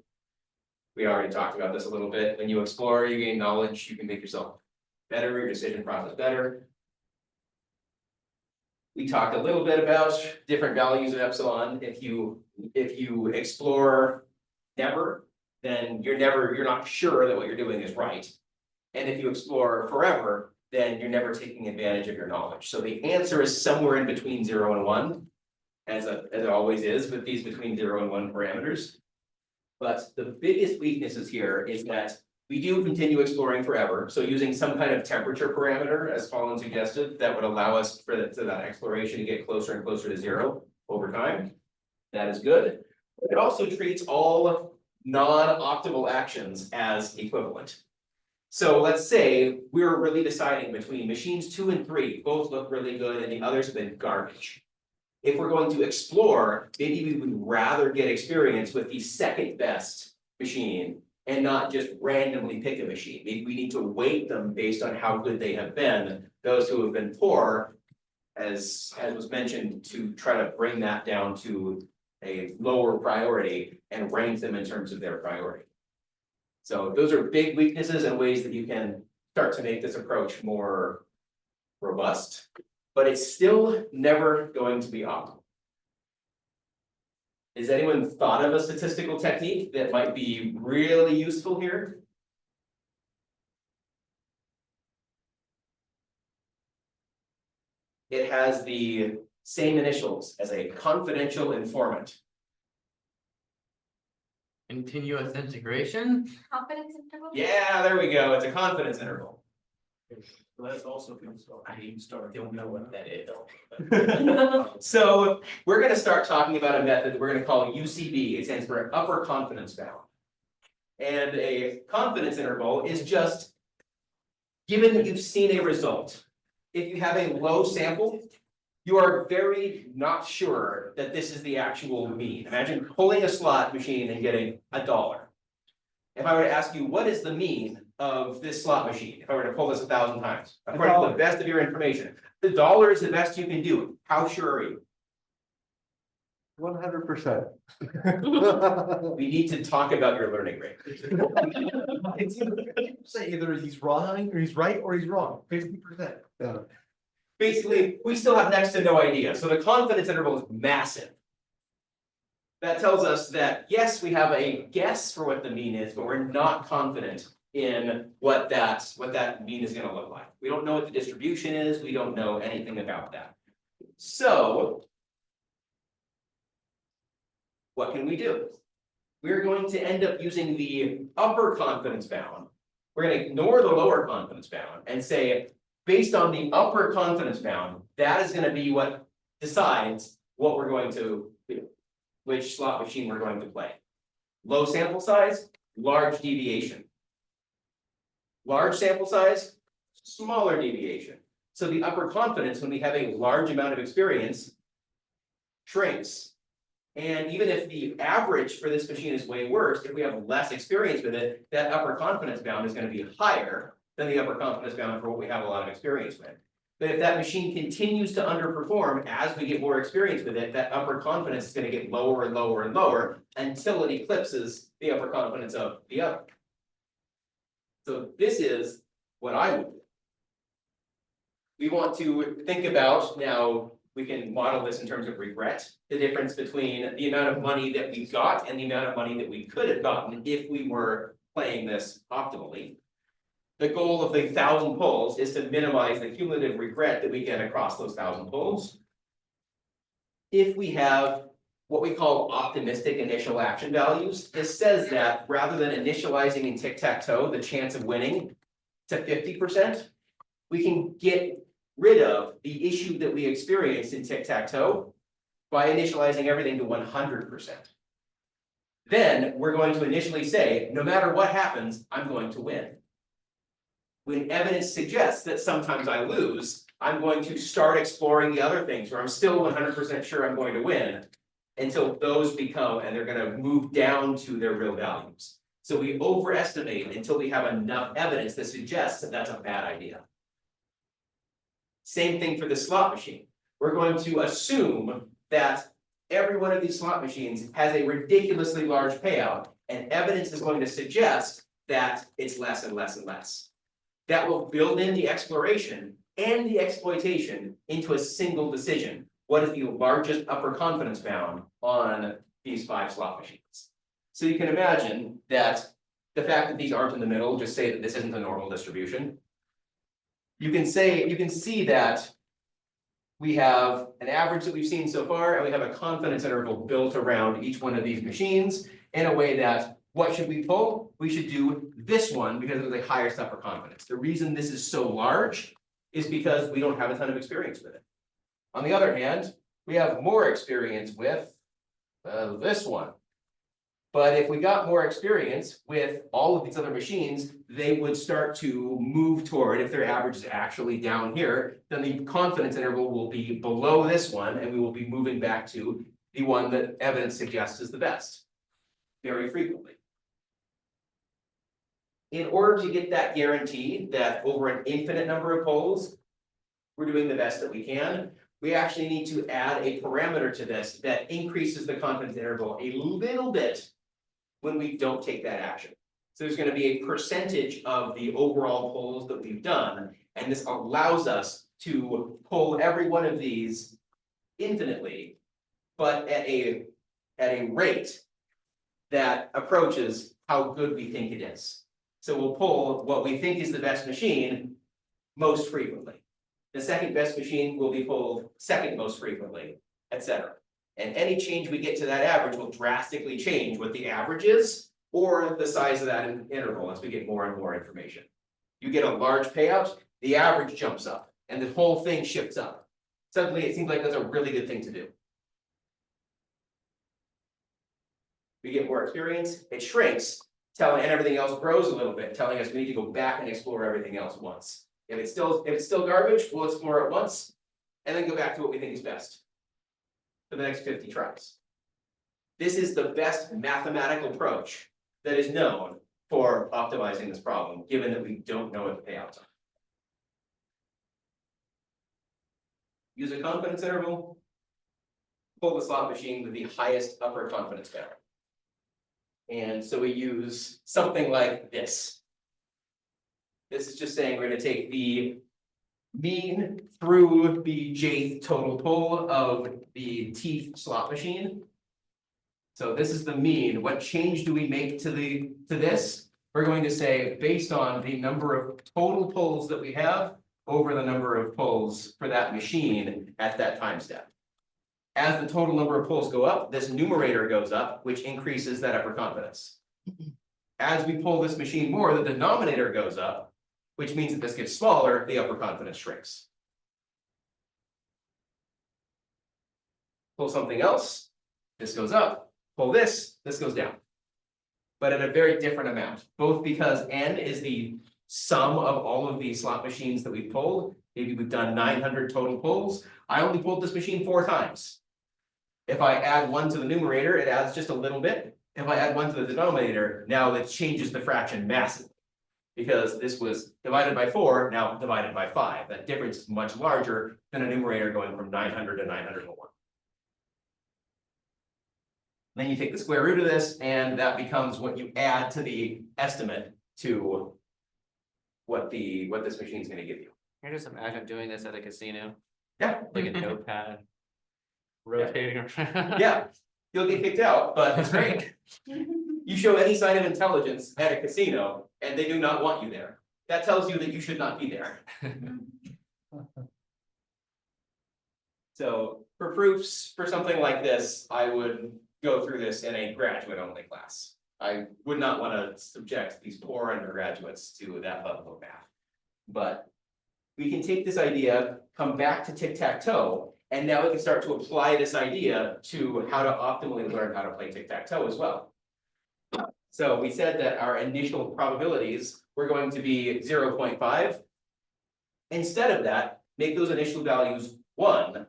We already talked about this a little bit. When you explore, you gain knowledge, you can make yourself better, your decision process better. We talked a little bit about different values of epsilon. If you explore never, then you're not sure that what you're doing is right. And if you explore forever, then you're never taking advantage of your knowledge. So the answer is somewhere in between 0 and 1, as it always is with these between 0 and 1 parameters. But the biggest weaknesses here is that we do continue exploring forever, so using some kind of temperature parameter, as Colin suggested, that would allow us for that exploration to get closer and closer to 0 over time. That is good. It also treats all non-optimal actions as equivalent. So let's say we're really deciding between machines 2 and 3, both look really good and the others have been garbage. If we're going to explore, maybe we would rather get experience with the second best machine and not just randomly pick a machine. Maybe we need to weight them based on how good they have been. Those who have been poor, as was mentioned, to try to bring that down to a lower priority and rank them in terms of their priority. So those are big weaknesses and ways that you can start to make this approach more robust, but it's still never going to be optimal. Has anyone thought of a statistical technique that might be really useful here? It has the same initials as a confidential informant. Continuous integration? Confidence interval? Yeah, there we go. It's a confidence interval. That's also been started. I didn't start. Don't know what that is. So we're going to start talking about a method that we're going to call UCB. It stands for upper confidence bound. And a confidence interval is just given that you've seen a result. If you have a low sample, you are very not sure that this is the actual mean. Imagine pulling a slot machine and getting $1. If I were to ask you, what is the mean of this slot machine? If I were to pull this 1,000 times, according to the best of your information, $1 is the best you can do. How sure are you? 100%. We need to talk about your learning rate. It's either he's wrong, or he's right, or he's wrong, 50%. Yeah. Basically, we still have next to no idea, so the confidence interval is massive. That tells us that, yes, we have a guess for what the mean is, but we're not confident in what that mean is gonna look like. We don't know what the distribution is, we don't know anything about that. So what can we do? We're going to end up using the upper confidence bound. We're gonna ignore the lower confidence bound and say, based on the upper confidence bound, that is gonna be what decides what we're going to do, which slot machine we're going to play. Low sample size, large deviation. Large sample size, smaller deviation. So the upper confidence, when we have a large amount of experience, shrinks. And even if the average for this machine is way worse, if we have less experience with it, that upper confidence bound is gonna be higher than the upper confidence bound for what we have a lot of experience with. But if that machine continues to underperform as we get more experience with it, that upper confidence is gonna get lower and lower and lower until it eclipses the upper confidence of the other. So this is what I would do. We want to think about now. We can model this in terms of regret, the difference between the amount of money that we got and the amount of money that we could have gotten if we were playing this optimally. The goal of the 1,000 pulls is to minimize the cumulative regret that we get across those 1,000 pulls. If we have what we call optimistic initial action values, this says that rather than initializing in tic-tac-toe the chance of winning to 50%, we can get rid of the issue that we experienced in tic-tac-toe by initializing everything to 100%. Then we're going to initially say, no matter what happens, I'm going to win. When evidence suggests that sometimes I lose, I'm going to start exploring the other things where I'm still 100% sure I'm going to win until those become, and they're going to move down to their real values. So we overestimate until we have enough evidence that suggests that that's a bad idea. Same thing for the slot machine. We're going to assume that every one of these slot machines has a ridiculously large payout, and evidence is going to suggest that it's less and less and less. That will build in the exploration and the exploitation into a single decision. What is the largest upper confidence bound on these 5 slot machines? So you can imagine that the fact that these aren't in the middle, just say that this isn't a normal distribution. You can see that we have an average that we've seen so far, and we have a confidence interval built around each one of these machines in a way that what should we pull? We should do this one because it was the highest upper confidence. The reason this is so large is because we don't have a ton of experience with it. On the other hand, we have more experience with this one. But if we got more experience with all of these other machines, they would start to move toward, if their average is actually down here, then the confidence interval will be below this one, and we will be moving back to the one that evidence suggests is the best very frequently. In order to get that guarantee that over an infinite number of polls, we're doing the best that we can, we actually need to add a parameter to this that increases the confidence interval a little bit when we don't take that action. So there's going to be a percentage of the overall polls that we've done, and this allows us to pull every one of these infinitely, but at a rate that approaches how good we think it is. So we'll pull what we think is the best machine most frequently. The second best machine will be pulled second most frequently, etc. And any change we get to that average will drastically change what the average is or the size of that interval as we get more and more information. You get a large payout, the average jumps up and the whole thing shifts up. Suddenly it seems like that's a really good thing to do. We get more experience, it shrinks, and everything else grows a little bit, telling us we need to go back and explore everything else once. If it's still garbage, we'll explore it once and then go back to what we think is best for the next 50 tries. This is the best mathematical approach that is known for optimizing this problem, given that we don't know what the payouts are. Use a confidence interval, pull the slot machine with the highest upper confidence bound. And so we use something like this. This is just saying we're going to take the mean through the jth total pull of the teeth slot machine. So this is the mean. What change do we make to this? We're going to say based on the number of total pulls that we have over the number of pulls for that machine at that time step. As the total number of pulls go up, this numerator goes up, which increases that upper confidence. As we pull this machine more, the denominator goes up, which means that this gets smaller, the upper confidence shrinks. Pull something else, this goes up. Pull this goes down. But at a very different amount, both because n is the sum of all of the slot machines that we pulled. Maybe we've done 900 total pulls. I only pulled this machine 4 times. If I add 1 to the numerator, it adds just a little bit. If I add 1 to the denominator, now it changes the fraction massively. Because this was divided by 4, now divided by 5. That difference is much larger than a numerator going from 900 to 901. Then you take the square root of this, and that becomes what you add to the estimate to what this machine is going to give you. I just imagine doing this at a casino, Yeah, like a notepad. Rotating around. yeah, you'll get kicked out, but it's great. You show any sign of intelligence at a casino, and they do not want you there. That tells you that you should not be there. So for proofs for something like this, I would go through this in a graduate only class. I would not want to subject these poor undergraduates to that level of math. But we can take this idea, come back to tic-tac-toe, and now we can start to apply this idea to how to optimally learn how to play tic-tac-toe as well. So we said that our initial probabilities were going to be 0.5. Instead of that, make those initial values 1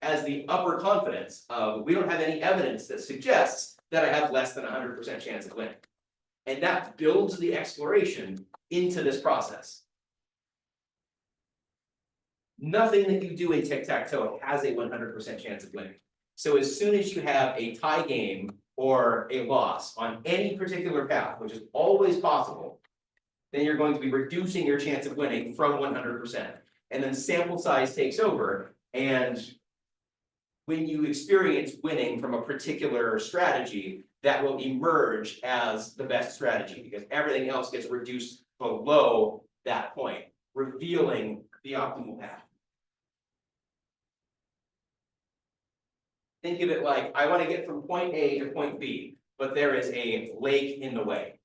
as the upper confidence of we don't have any evidence that suggests that I have less than 100% chance of winning. And that builds the exploration into this process. Nothing that you do in tic-tac-toe has a 100% chance of winning. So as soon as you have a tie game or a loss on any particular path, which is always possible, then you're going to be reducing your chance of winning from 100%. And then sample size takes over, and when you experience winning from a particular strategy, that will emerge as the best strategy because everything else gets reduced below that point, revealing the optimal path. Think of it like, I want to get from point A to point B, but there is a lake in the way.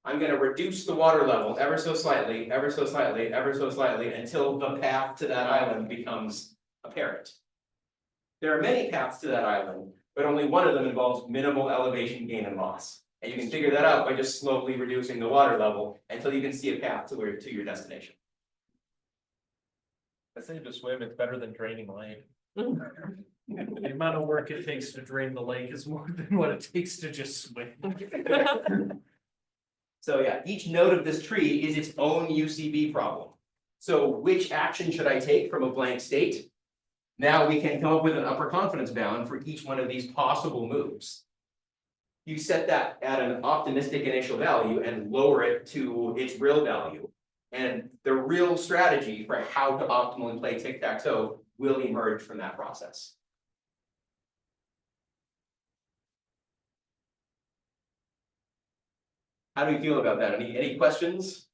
I'm going to reduce the water level ever so slightly, ever so slightly, ever so slightly, until the path to that island becomes apparent. There are many paths to that island, but only one of them involves minimal elevation gain and loss. And you can figure that out by just slowly reducing the water level until you can see a path to your destination. I say to swim, it's better than draining lake. The amount of work it takes to drain the lake is more than what it takes to just swim. So yeah, each node of this tree is its own UCB problem. So which action should I take from a blank state? Now we can come up with an upper confidence bound for each one of these possible moves. You set that at an optimistic initial value and lower it to its real value. And the real strategy for how to optimally play tic-tac-toe will emerge from that process. How do you feel about that? Any questions?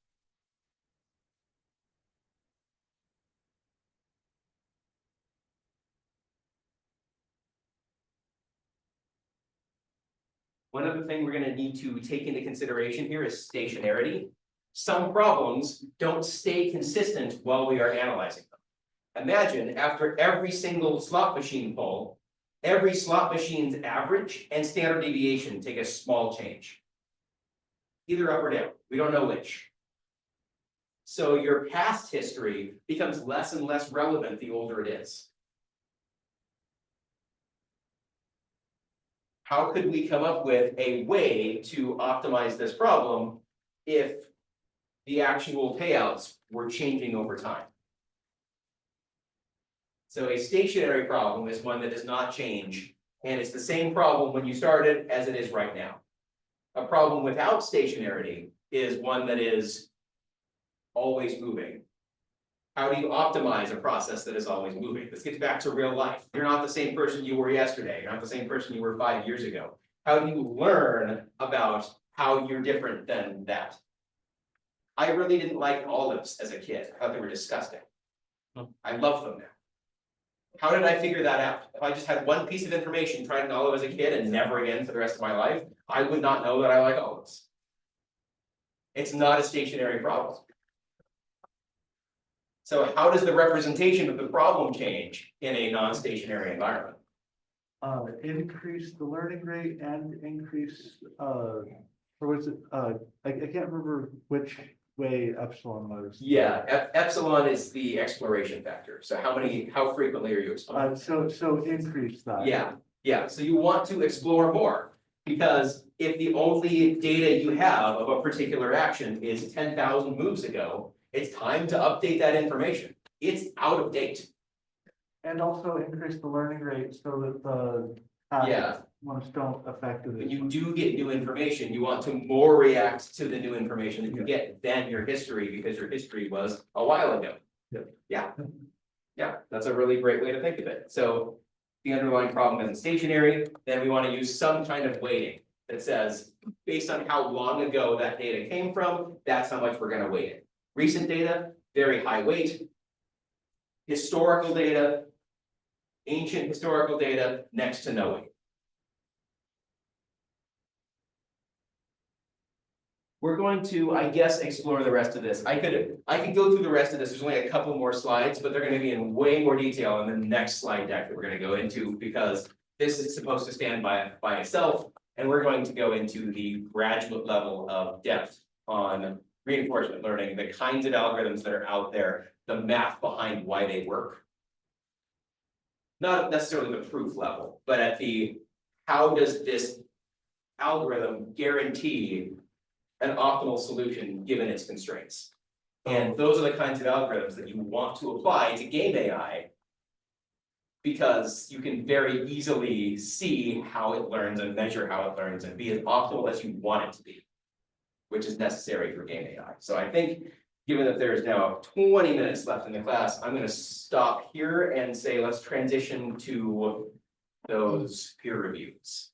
One other thing we're going to need to take into consideration here is stationarity. Some problems don't stay consistent while we are analyzing them. Imagine after every single slot machine pull, every slot machine's average and standard deviation take a small change. Either up or down, we don't know which. So your past history becomes less and less relevant the older it is. How could we come up with a way to optimize this problem if the actual payouts were changing over time? So a stationary problem is one that does not change, and it's the same problem when you started as it is right now. A problem without stationarity is one that is always moving. How do you optimize a process that is always moving? This gets back to real life. You're not the same person you were yesterday. You're not the same person you were 5 years ago. How do you learn about how you're different than that? I really didn't like olives as a kid. I thought they were disgusting. I love them now. How did I figure that out? If I just had one piece of information, tried an olive as a kid and never again for the rest of my life, I would not know that I like olives. It's not a stationary problem. So how does the representation of the problem change in a non-stationary environment? Increase the learning rate and increase, or was it, I can't remember which way epsilon was. Yeah, epsilon is the exploration factor, so how frequently are you exploring? So increase that. Yeah, so you want to explore more, because if the only data you have of a particular action is 10,000 moves ago, it's time to update that information. It's out of date. And also increase the learning rate so that the Yeah. past ones don't affect it. When you do get new information, you want to more react to the new information that you get than your history, because your history was a while ago. Yeah, that's a really great way to think of it. So the underlying problem isn't stationary, then we want to use some kind of weighting that says, based on how long ago that data came from, that's how much we're going to weight it. Recent data, very high weight. Historical data, ancient historical data, next to no weight. We're going to, I guess, explore the rest of this. I could go through the rest of this. There's only a couple more slides, but they're going to be in way more detail in the next slide deck that we're going to go into, because this is supposed to stand by itself. And we're going to go into the graduate level of depth on reinforcement learning, the kinds of algorithms that are out there, the math behind why they work. Not necessarily the proof level, but at the, how does this algorithm guarantee an optimal solution given its constraints? And those are the kinds of algorithms that you want to apply to game AI, because you can very easily see how it learns and measure how it learns and be as optimal as you want it to be, which is necessary for game AI. So I think, given that there's now 20 minutes left in the class, I'm going to stop here and say, let's transition to those peer reviews.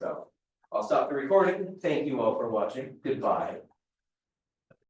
So I'll stop the recording. Thank you all for watching. Goodbye.